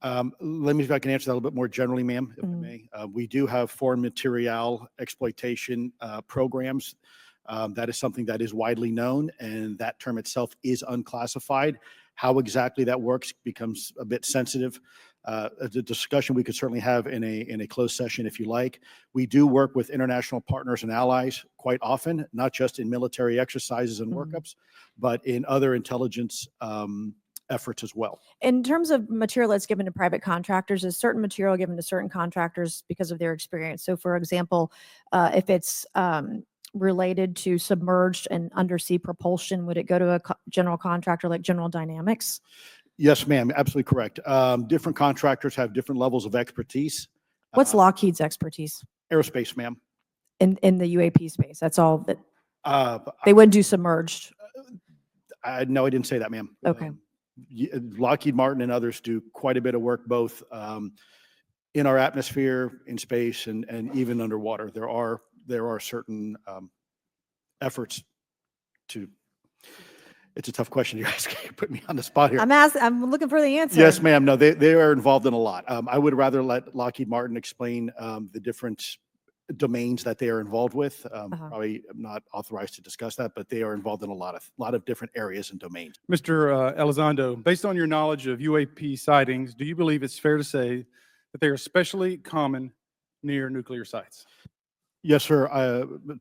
Speaker 10: Let me see if I can answer that a little bit more generally, ma'am, if I may. We do have foreign material exploitation programs. That is something that is widely known, and that term itself is unclassified. How exactly that works becomes a bit sensitive. A discussion we could certainly have in a closed session if you like. We do work with international partners and allies quite often, not just in military exercises and workups, but in other intelligence efforts as well.
Speaker 1: In terms of material that's given to private contractors, is certain material given to certain contractors because of their experience? So, for example, if it's related to submerged and undersea propulsion, would it go to a general contractor like General Dynamics?
Speaker 10: Yes, ma'am, absolutely correct. Different contractors have different levels of expertise.
Speaker 1: What's Lockheed's expertise?
Speaker 10: Aerospace, ma'am.
Speaker 1: In the UAP space, that's all that they wouldn't do submerged.
Speaker 10: No, I didn't say that, ma'am.
Speaker 1: Okay.
Speaker 10: Lockheed Martin and others do quite a bit of work both in our atmosphere, in space, and even underwater. There are certain efforts to. It's a tough question you're asking. You put me on the spot here.
Speaker 1: I'm looking for the answer.
Speaker 10: Yes, ma'am. No, they are involved in a lot. I would rather let Lockheed Martin explain the different domains that they are involved with. Probably I'm not authorized to discuss that, but they are involved in a lot of different areas and domains.
Speaker 8: Mr. Elizondo, based on your knowledge of UAP sightings, do you believe it's fair to say that they are especially common near nuclear sites?
Speaker 10: Yes, sir.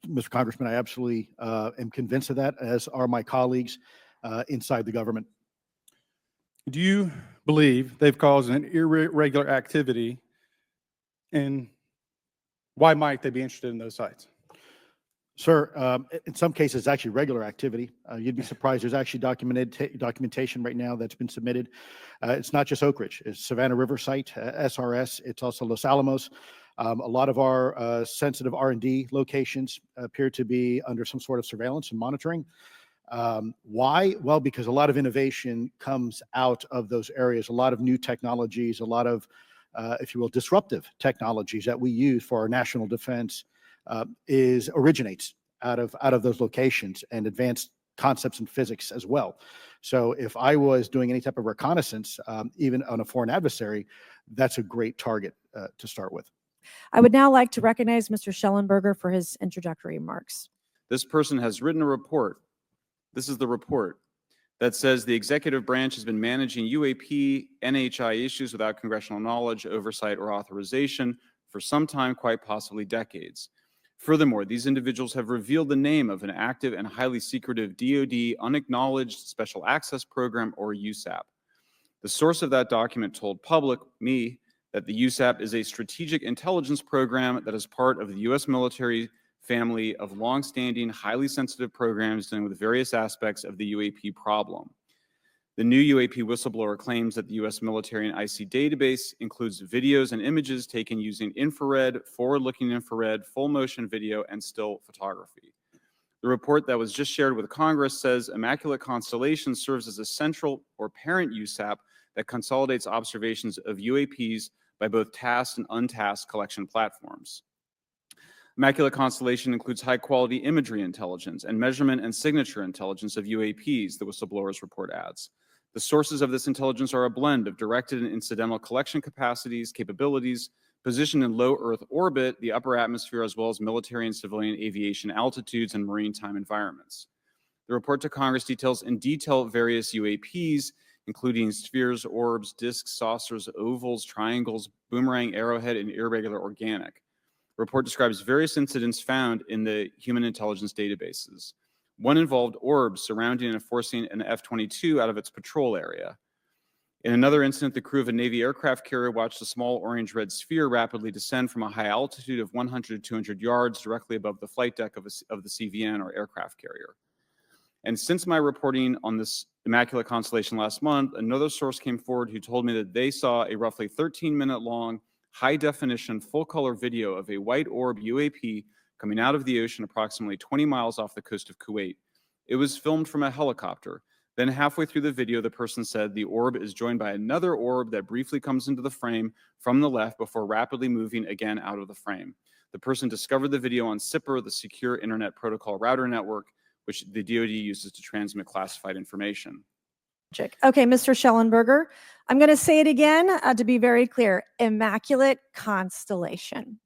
Speaker 10: Mr. Congressman, I absolutely am convinced of that, as are my colleagues inside the government.
Speaker 8: Do you believe they've caused an irregular activity, and why might they be interested in those sites?
Speaker 10: Sir, in some cases, it's actually regular activity. You'd be surprised. There's actually documentation right now that's been submitted. It's not just Oak Ridge. It's Savannah River site, SRS. It's also Los Alamos. A lot of our sensitive R&D locations appear to be under some sort of surveillance and monitoring. Why? Well, because a lot of innovation comes out of those areas, a lot of new technologies, a lot of, if you will, disruptive technologies that we use for our national defense originates out of those locations, and advanced concepts in physics as well. So if I was doing any type of reconnaissance, even on a foreign adversary, that's a great target to start with.
Speaker 1: I would now like to recognize Mr. Shellenberger for his introductory remarks.
Speaker 13: This person has written a report. This is the report that says the executive branch has been managing UAP NHI issues without congressional knowledge, oversight, or authorization for some time, quite possibly decades. Furthermore, these individuals have revealed the name of an active and highly secretive DoD unacknowledged special access program, or USAP. The source of that document told me that the USAP is a strategic intelligence program that is part of the U.S. military family of longstanding, highly sensitive programs dealing with various aspects of the UAP problem. The new UAP whistleblower claims that the U.S. military and IC database includes videos and images taken using infrared, forward-looking infrared, full-motion video, and still photography. The report that was just shared with Congress says Immaculate Constellation serves as a central or parent USAP that consolidates observations of UAPs by both tasked and untasked collection platforms. Immaculate Constellation includes high-quality imagery intelligence and measurement and signature intelligence of UAPs, the whistleblower's report adds. The sources of this intelligence are a blend of directed and incidental collection capabilities, positioned in low Earth orbit, the upper atmosphere, as well as military and civilian aviation altitudes and maritime environments. The report to Congress details in detail various UAPs, including spheres, orbs, disks, saucers, ovals, triangles, boomerang, arrowhead, and irregular organic. The report describes various incidents found in the human intelligence databases. One involved orbs surrounding and forcing an F-22 out of its patrol area. In another incident, the crew of a Navy aircraft carrier watched a small orange-red sphere rapidly descend from a high altitude of 100 to 200 yards directly above the flight deck of the CVN, or aircraft carrier. And since my reporting on this Immaculate Constellation last month, another source came forward who told me that they saw a roughly 13-minute-long, high-definition, full-color video of a white orb UAP coming out of the ocean approximately 20 miles off the coast of Kuwait. It was filmed from a helicopter. Then halfway through the video, the person said the orb is joined by another orb that briefly comes into the frame from the left before rapidly moving again out of the frame. The person discovered the video on SIPR, the Secure Internet Protocol Router Network, which the DoD uses to transmit classified information.
Speaker 1: Okay, Mr. Shellenberger, I'm going to say it again to be very clear. Immaculate Constellation.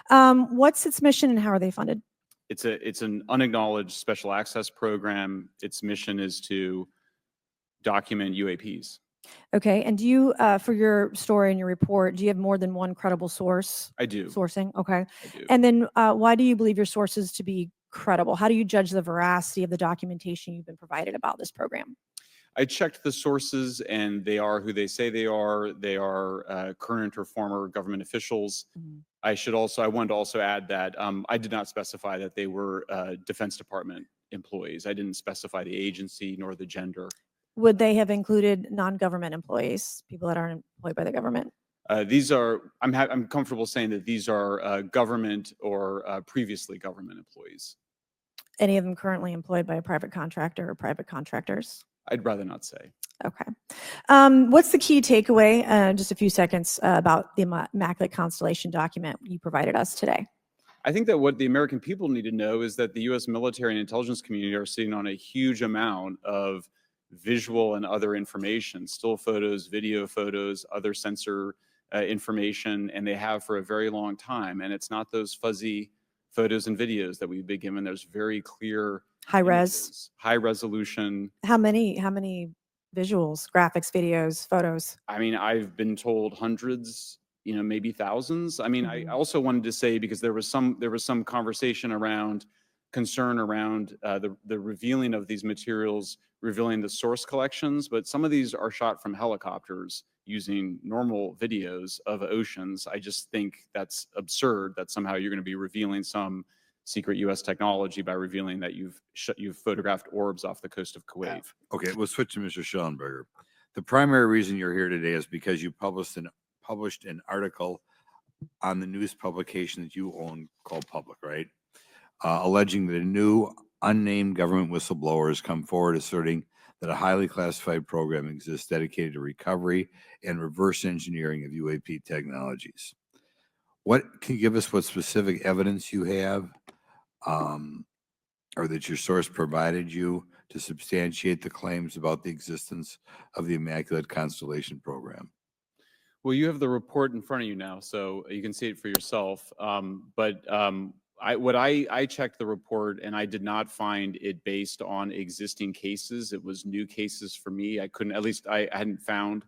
Speaker 1: What's its mission and how are they funded?
Speaker 13: It's an unacknowledged special access program. Its mission is to document UAPs.
Speaker 1: Okay, and do you, for your story and your report, do you have more than one credible source?
Speaker 13: I do.
Speaker 1: Sourcing, okay.
Speaker 13: I do.
Speaker 1: And then why do you believe your sources to be credible? How do you judge the veracity of the documentation you've been provided about this program?
Speaker 13: I checked the sources, and they are who they say they are. They are current or former government officials.
Speaker 1: Mm-hmm.
Speaker 13: I wanted to also add that I did not specify that they were Defense Department employees. I didn't specify the agency nor the gender.
Speaker 1: Would they have included non-government employees, people that aren't employed by the government?
Speaker 13: I'm comfortable saying that these are government or previously government employees.
Speaker 1: Any of them currently employed by a private contractor or private contractors?
Speaker 13: I'd rather not say.
Speaker 1: Okay. What's the key takeaway, just a few seconds, about the Immaculate Constellation document you provided us today?
Speaker 13: I think that what the American people need to know is that the U.S. military and intelligence community are sitting on a huge amount of visual and other information, still photos, video photos, other sensor information, and they have for a very long time. And it's not those fuzzy photos and videos that we've been given. There's very clear
Speaker 1: high
Speaker 13: images,
Speaker 1: res,
Speaker 13: high resolution.
Speaker 1: How many visuals, graphics, videos, photos?
Speaker 13: I mean, I've been told hundreds. maybe thousands. I mean, I
Speaker 1: Mhm.
Speaker 13: also wanted to say, because there was some conversation around concern around the revealing of these materials, revealing the source collections, but some of these are shot from helicopters using normal videos of oceans. I just think that's absurd that somehow you're going to be revealing some secret U.S. technology by revealing that you've photographed orbs off the coast of Kuwait.
Speaker 5: Okay, we'll switch to Mr. Schellenberger. The primary reason you're here today is because you published an article on the news publication that you own called Public, right? Alleging that a new unnamed government whistleblower has come forward asserting that a highly classified program exists dedicated to recovery and reverse engineering of UAP technologies. Can you give us what specific evidence you have, or that your source provided you to substantiate the claims about the existence of the Immaculate Constellation program?
Speaker 13: Well, you have the report in front of you now, so you can see it for yourself. I checked the report and I did not find it based on existing cases. It was new cases for me. I hadn't found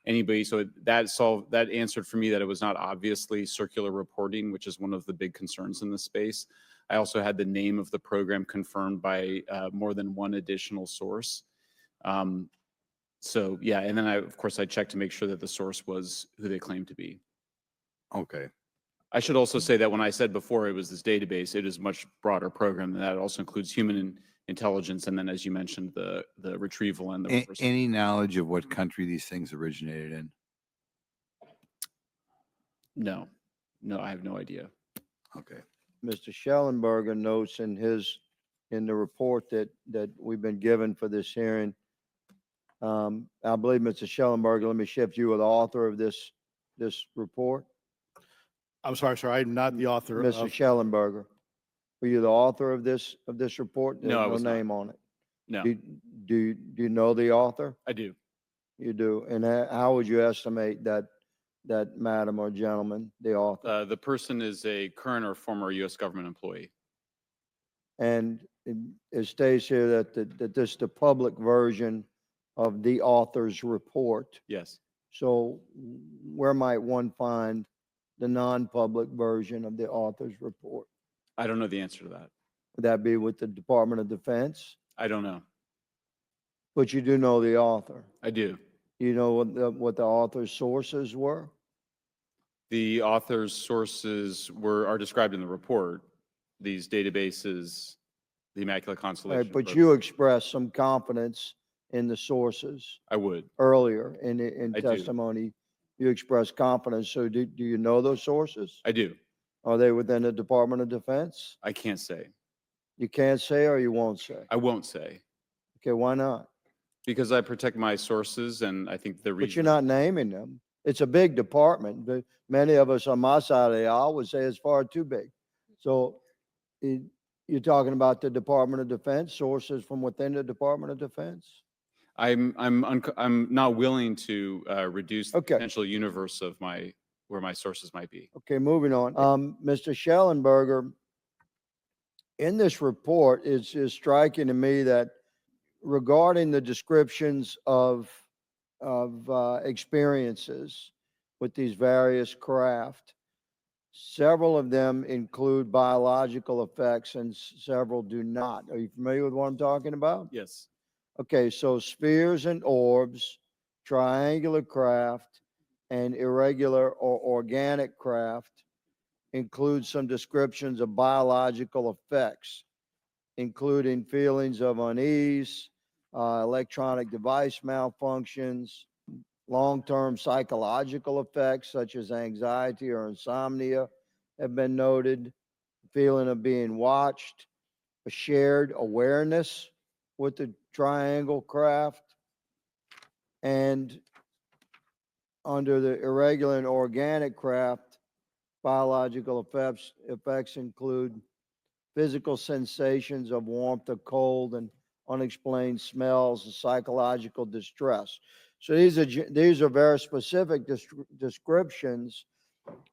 Speaker 13: anybody. So that answered for me that it was not obviously circular reporting, which is one of the big concerns in this space. I also had the name of the program confirmed by more than one additional source. So yeah, and then of course I checked to make sure that the source was who they claimed to be.
Speaker 5: Okay.
Speaker 13: I should also say that when I said before it was this database, it is a much broader program than that. It also includes human intelligence, and then, as you mentioned, the retrieval and the reversal.
Speaker 5: Any knowledge of what country these things originated in?
Speaker 13: No, I have no idea.
Speaker 5: Okay.
Speaker 11: Mr. Shellenberger notes in the report that we've been given for this hearing. I believe, Mr. Shellenberger, let me shift you with the author of this report.
Speaker 10: I'm sorry, sir. I'm not the author
Speaker 11: Mr.
Speaker 10: of.
Speaker 11: Schellenberger, were you the author of this report?
Speaker 13: No, I
Speaker 11: There's
Speaker 13: was
Speaker 11: no
Speaker 13: not.
Speaker 11: name on it.
Speaker 13: No,
Speaker 11: Do you know the author?
Speaker 13: I do.
Speaker 11: You do. And how would you estimate that madam or gentleman, the author?
Speaker 13: The person is a current or former U.S. government employee.
Speaker 11: And it states here that this is the public version of the author's report.
Speaker 13: Yes.
Speaker 11: So where might one find the non-public version of the author's report?
Speaker 13: I don't know the answer to that.
Speaker 11: Would that be with the Department of Defense?
Speaker 13: I don't know.
Speaker 11: But you do know the author.
Speaker 13: I do.
Speaker 11: You know what the author's sources were?
Speaker 13: The author's sources are described in the report. These databases, the Immaculate Constellation.
Speaker 11: Right, but you expressed some confidence in the sources
Speaker 13: I would.
Speaker 11: earlier in
Speaker 13: I do.
Speaker 11: testimony. You expressed confidence. So do you know those sources?
Speaker 13: I do.
Speaker 11: Are they within the Department of Defense?
Speaker 13: I can't say.
Speaker 11: You can't say or you won't say?
Speaker 13: I won't say.
Speaker 11: Okay, why not?
Speaker 13: Because I protect my sources, and I think the reason.
Speaker 11: But you're not naming them. It's a big department, but many of us on my side of the aisle would say it's far too big. So you're talking about the Department of Defense, sources from within the Department of Defense?
Speaker 13: I'm not willing to reduce the
Speaker 11: Okay.
Speaker 13: potential universe of where my sources might be.
Speaker 11: Okay, moving on. Mr. Shellenberger, in this report, it's striking to me that regarding the descriptions of experiences with these various craft, several of them include biological effects and several do not. Are you familiar with what I'm talking about?
Speaker 13: Yes.
Speaker 11: Okay, so spheres and orbs, triangular craft, and irregular or organic craft include some descriptions of biological effects, including feelings of unease, electronic device malfunctions, long-term psychological effects such as anxiety or insomnia have been noted, feeling of being watched, a shared awareness with the triangle craft, and under the irregular and organic craft, biological effects include physical sensations of warmth or cold and unexplained smells and psychological distress. So these are very specific descriptions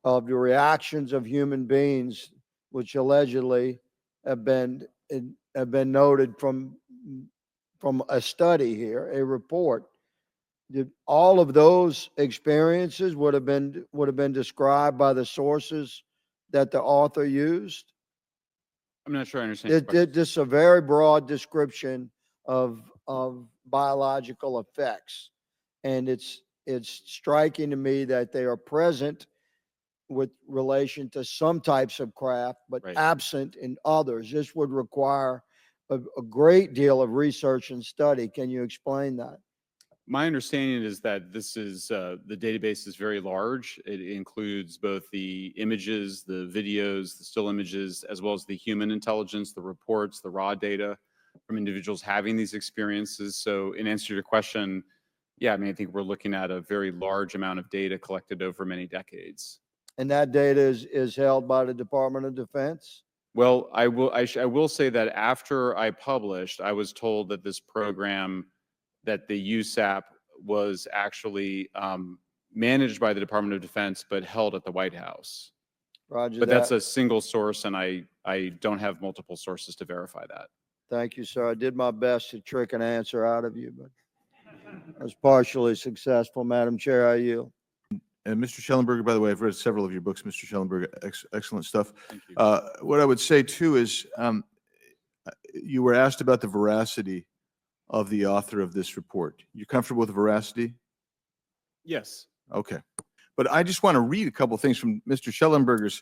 Speaker 11: of the reactions of human beings, which allegedly have been noted from a study here, a report. all of those experiences would have been described by the sources that the author used?
Speaker 13: I'm not sure I understand. your question.
Speaker 11: This is a very broad description of biological effects. And it's striking to me that they are present with relation to some types of craft, but
Speaker 13: Right.
Speaker 11: absent in others. This would require a great deal of research and study. Can you explain that?
Speaker 13: My understanding is that this is, the database is very large. It includes both the images, the videos, the still images, as well as the human intelligence, the reports, the raw data from individuals having these experiences. So in answer to your question, yeah, I mean, I think we're looking at a very large amount of data collected over many decades.
Speaker 11: And that data is held by the Department of Defense?
Speaker 13: Well, I will say that after I published, I was told that this program, that the USAP was actually managed by the Department of Defense, but held at the White House.
Speaker 11: Roger
Speaker 13: But
Speaker 11: that.
Speaker 13: that's a single source, and I don't have multiple sources to verify that.
Speaker 11: Thank you, sir. I did my best to trick an answer out of you, but I was partially successful. Madam Chair, I yield.
Speaker 9: And Mr. Shellenberger, by the way, I've read several of your books, Mr. Shellenberger. Excellent stuff.
Speaker 13: Thank you.
Speaker 9: What I would say too is you were asked about the veracity of the author of this report. You comfortable with the veracity?
Speaker 13: Yes.
Speaker 9: Okay. But I just want to read a couple things from Mr. Shellenberger's,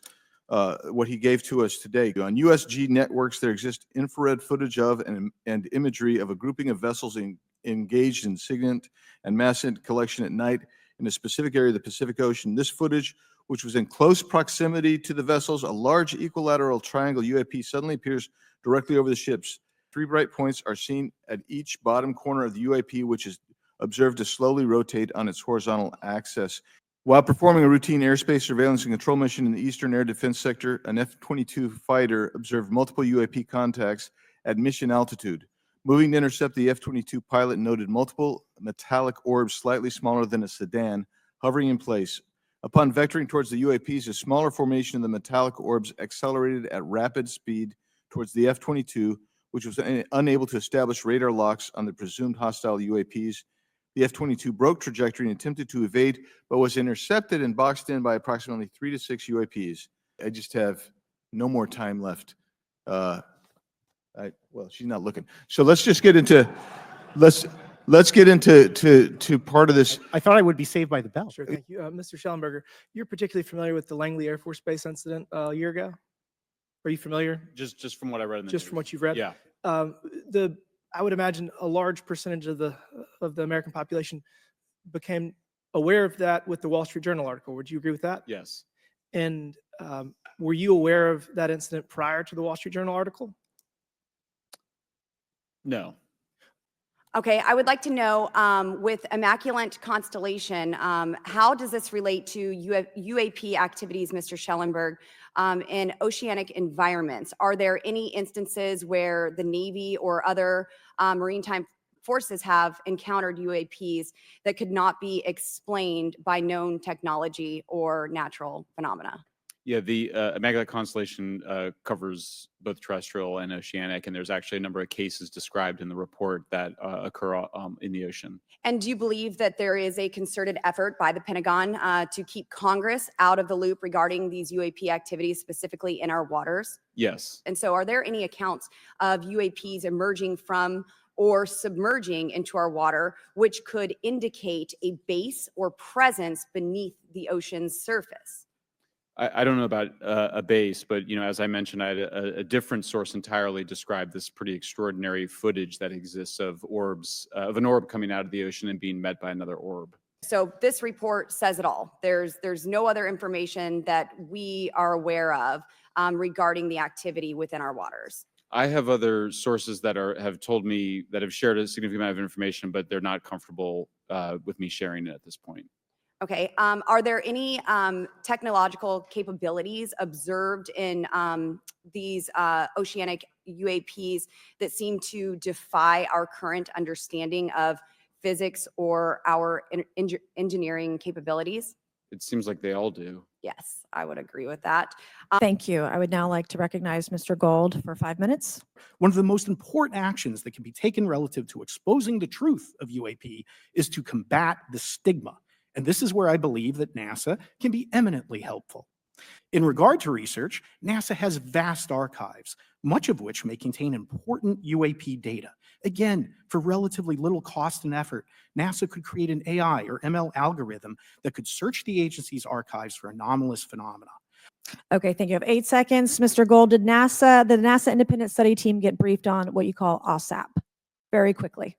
Speaker 9: what he gave to us today. On USG networks, there exists infrared footage of and imagery of a grouping of vessels engaged in SIGINT and mass collection at night in a specific area of the Pacific Ocean. This footage, which was in close proximity to the vessels, a large equilateral triangle UAP suddenly appears directly over the ships. 3 bright points are seen at each bottom corner of the UAP, which is observed to slowly rotate on its horizontal axis. While performing a routine airspace surveillance and control mission in the Eastern Air Defense Sector, an F-22 fighter observed multiple UAP contacts at mission altitude. Moving to intercept, the F-22 pilot noted multiple metallic orbs slightly smaller than a sedan hovering in place. Upon vectoring towards the UAPs, a smaller formation of the metallic orbs accelerated at rapid speed towards the F-22, which was unable to establish radar locks on the presumed hostile UAPs. The F-22 broke trajectory and attempted to evade, but was intercepted and boxed in by approximately 3 to 6 UAPs. I just have no more time left. Well, she's not looking. So let's just get into, let's get into part of this.
Speaker 14: I thought I would be saved by the bell.
Speaker 3: Sure, thank you. Mr. Shellenberger, you're particularly familiar with the Langley Air Force Base incident a year ago? Are you familiar?
Speaker 13: Just from what I read in the
Speaker 3: Just from
Speaker 13: news.
Speaker 3: what you've read?
Speaker 13: Yeah.
Speaker 3: I would imagine a large percentage of the American population became aware of that with the Wall Street Journal article. Would you agree with that?
Speaker 13: Yes.
Speaker 3: And were you aware of that incident prior to the Wall Street Journal article?
Speaker 13: No.
Speaker 15: Okay, I would like to know, with Immaculate Constellation, how does this relate to UAP activities, Mr. Schellenberg, in oceanic environments? Are there any instances where the Navy or other maritime forces have encountered UAPs that could not be explained by known technology or natural phenomena?
Speaker 13: Yeah, the Immaculate Constellation covers both terrestrial and oceanic, and there's actually a number of cases described in the report that occur in the ocean.
Speaker 15: And do you believe that there is a concerted effort by the Pentagon to keep Congress out of the loop regarding these UAP activities, specifically in our waters?
Speaker 13: Yes.
Speaker 15: And so are there any accounts of UAPs emerging from or submerging into our water, which could indicate a base or presence beneath the ocean's surface?
Speaker 13: I don't know about a base, but as I mentioned, I had a different source entirely describe this pretty extraordinary footage that exists of orbs, of an orb coming out of the ocean and being met by another orb.
Speaker 15: So this report says it all. There's no other information that we are aware of regarding the activity within our waters.
Speaker 13: I have other sources that have told me that have shared a significant amount of information, but they're not comfortable with me sharing it at this point.
Speaker 15: Okay. Are there any technological capabilities observed in these oceanic UAPs that seem to defy our current understanding of physics or our engineering capabilities?
Speaker 13: It seems like they all do.
Speaker 15: Yes, I would agree with that.
Speaker 1: Thank you. I would now like to recognize Mr. Gold for 5 minutes.
Speaker 14: One of the most important actions that can be taken relative to exposing the truth of UAP is to combat the stigma. And this is where I believe that NASA can be eminently helpful. In regard to research, NASA has vast archives, much of which may contain important UAP data. Again, for relatively little cost and effort, NASA could create an AI or ML algorithm that could search the agency's archives for anomalous phenomena.
Speaker 1: Okay, thank you. I have 8 seconds. Mr. Gold, did the NASA independent study team get briefed on what you call OSAP? Very quickly.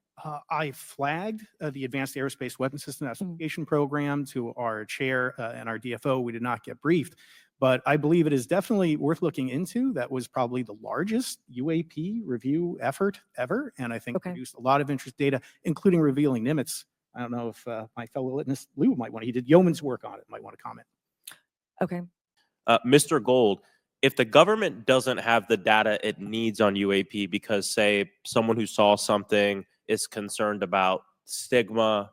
Speaker 14: I flagged the Advanced Aerospace Weapons System Application Program to our chair and our DFO. We did not get briefed, but I believe it is definitely worth looking into. That was probably the largest UAP review effort ever, and I think produced a lot of interest data, including revealing Nimitz. I don't know if my fellow witness Lou might want to, he did yeoman's work on it, might want to comment.
Speaker 1: Okay.
Speaker 16: Mr. Gold, if the government doesn't have the data it needs on UAP because, say, someone who saw something is concerned about stigma,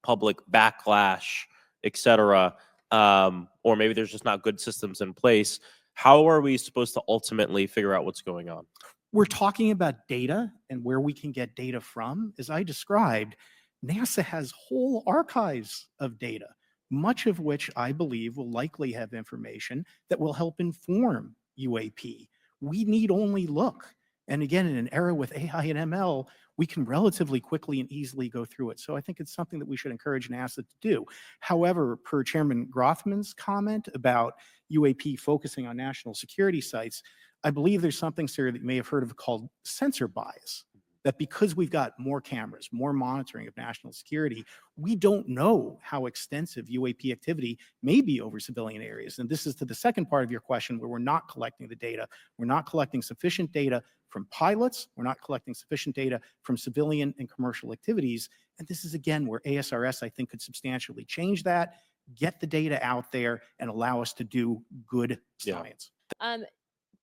Speaker 16: public backlash, etc., or maybe there's just not good systems in place, how are we supposed to ultimately figure out what's going on?
Speaker 14: We're talking about data and where we can get data from. As I described, NASA has whole archives of data, much of which I believe will likely have information that will help inform UAP. We need only look. And again, in an era with AI and ML, we can relatively quickly and easily go through it. So I think it's something that we should encourage NASA to do. However, per Chairman Grothman's comment about UAP focusing on national security sites, I believe there's something, sir, that you may have heard of called sensor bias. That because we've got more cameras, more monitoring of national security, we don't know how extensive UAP activity may be over civilian areas. And this is to the second part of your question, where we're not collecting the data. We're not collecting sufficient data from pilots. We're not collecting sufficient data from civilian and commercial activities. And this is, again, where ASRS, I think, could substantially change that, get the data out there, and allow us to do good science.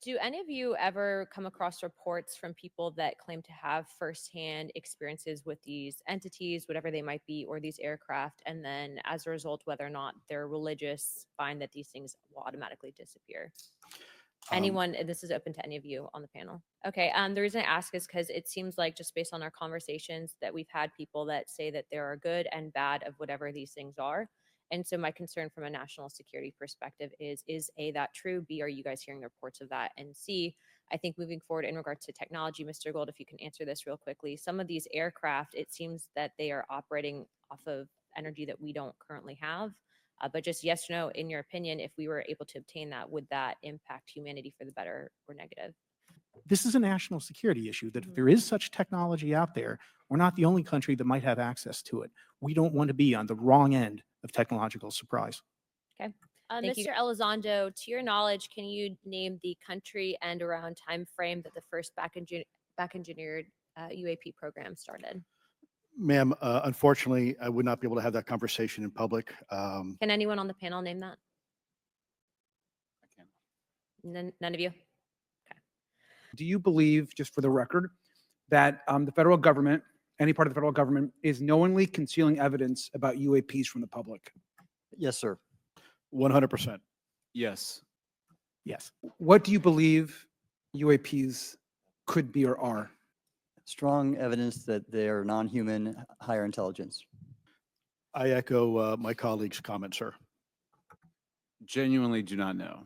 Speaker 7: Do any of you ever come across reports from people that claim to have firsthand experiences with these entities, whatever they might be, or these aircraft, and then as a result, whether or not they're religious, find that these things will automatically disappear? Anyone, and this is open to any of you on the panel. Okay, the reason I ask is because it seems like just based on our conversations that we've had people that say that there are good and bad of whatever these things are. And so my concern from a national security perspective is A, that true? B, are you guys hearing the reports of that? And C, I think moving forward in regards to technology, Mr. Gold, if you can answer this real quickly, some of these aircraft, it seems that they are operating off of energy that we don't currently have. But just yes or no, in your opinion, if we were able to obtain that, would that impact humanity for the better or negative?
Speaker 14: This is a national security issue, that if there is such technology out there, we're not the only country that might have access to it. We don't want to be on the wrong end of technological surprise.
Speaker 7: Okay. Mr. Elizondo, to your knowledge, can you name the country and around time frame that the first back engineered UAP program started?
Speaker 10: Ma'am, unfortunately, I would not be able to have that conversation in public.
Speaker 7: Can anyone on the panel name that? None of you?
Speaker 8: Do you believe, just for the record, that the federal government, any part of the federal government, is knowingly concealing evidence about UAPs from the public?
Speaker 2: Yes, sir.
Speaker 10: 100%.
Speaker 13: Yes.
Speaker 14: Yes.
Speaker 8: What do you believe UAPs could be or are?
Speaker 2: Strong evidence that they are non-human, higher intelligence.
Speaker 10: I echo my colleague's comment, sir.
Speaker 13: Genuinely do not know.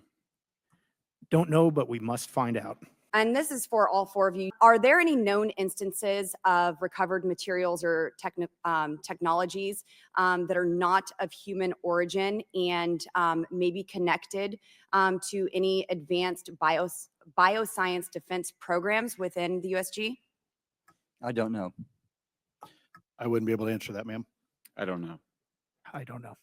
Speaker 14: Don't know, but we must find out.
Speaker 15: And this is for all four of you. Are there any known instances of recovered materials or technologies that are not of human origin and maybe connected to any advanced bioscience defense programs within the USG?
Speaker 2: I don't know.
Speaker 10: I wouldn't be able to answer that, ma'am.
Speaker 13: I don't know.
Speaker 14: I don't know.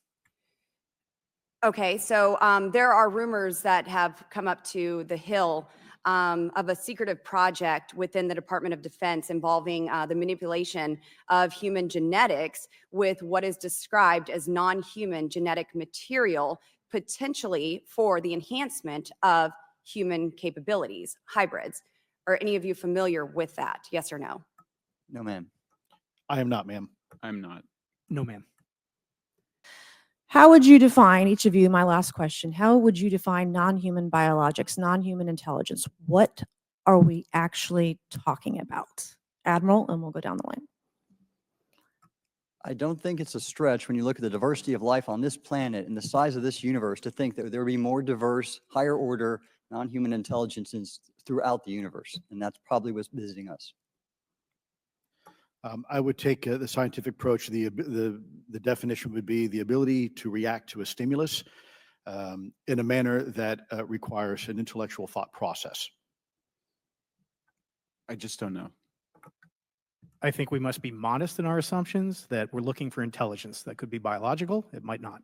Speaker 15: Okay, so there are rumors that have come up to the Hill of a secretive project within the Department of Defense involving the manipulation of human genetics with what is described as non-human genetic material, potentially for the enhancement of human capabilities, hybrids. Are any of you familiar with that? Yes or no?
Speaker 2: No, ma'am.
Speaker 10: I am not, ma'am.
Speaker 13: I'm not.
Speaker 14: No, ma'am.
Speaker 1: How would you define, each of you, my last question, how would you define non-human biologics, non-human intelligence? What are we actually talking about? Admiral, and we'll go down the line.
Speaker 2: I don't think it's a stretch when you look at the diversity of life on this planet and the size of this universe to think that there would be more diverse, higher order, non-human intelligences throughout the universe. And that's probably what's visiting us.
Speaker 10: I would take the scientific approach. The definition would be the ability to react to a stimulus in a manner that requires an intellectual thought process.
Speaker 13: I just don't know.
Speaker 14: I think we must be modest in our assumptions that we're looking for intelligence. That could be biological, it might not.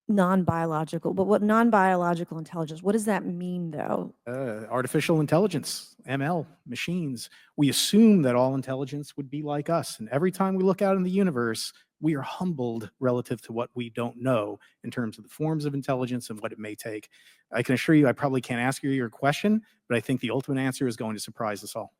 Speaker 1: Non-biological, but what non-biological intelligence, what does that mean though?
Speaker 14: Artificial intelligence, ML, machines. We assume that all intelligence would be like us. And every time we look out in the universe, we are humbled relative to what we don't know in terms of the forms of intelligence and what it may take. I can assure you, I probably can't ask you your question, but I think the ultimate answer is going to surprise us all.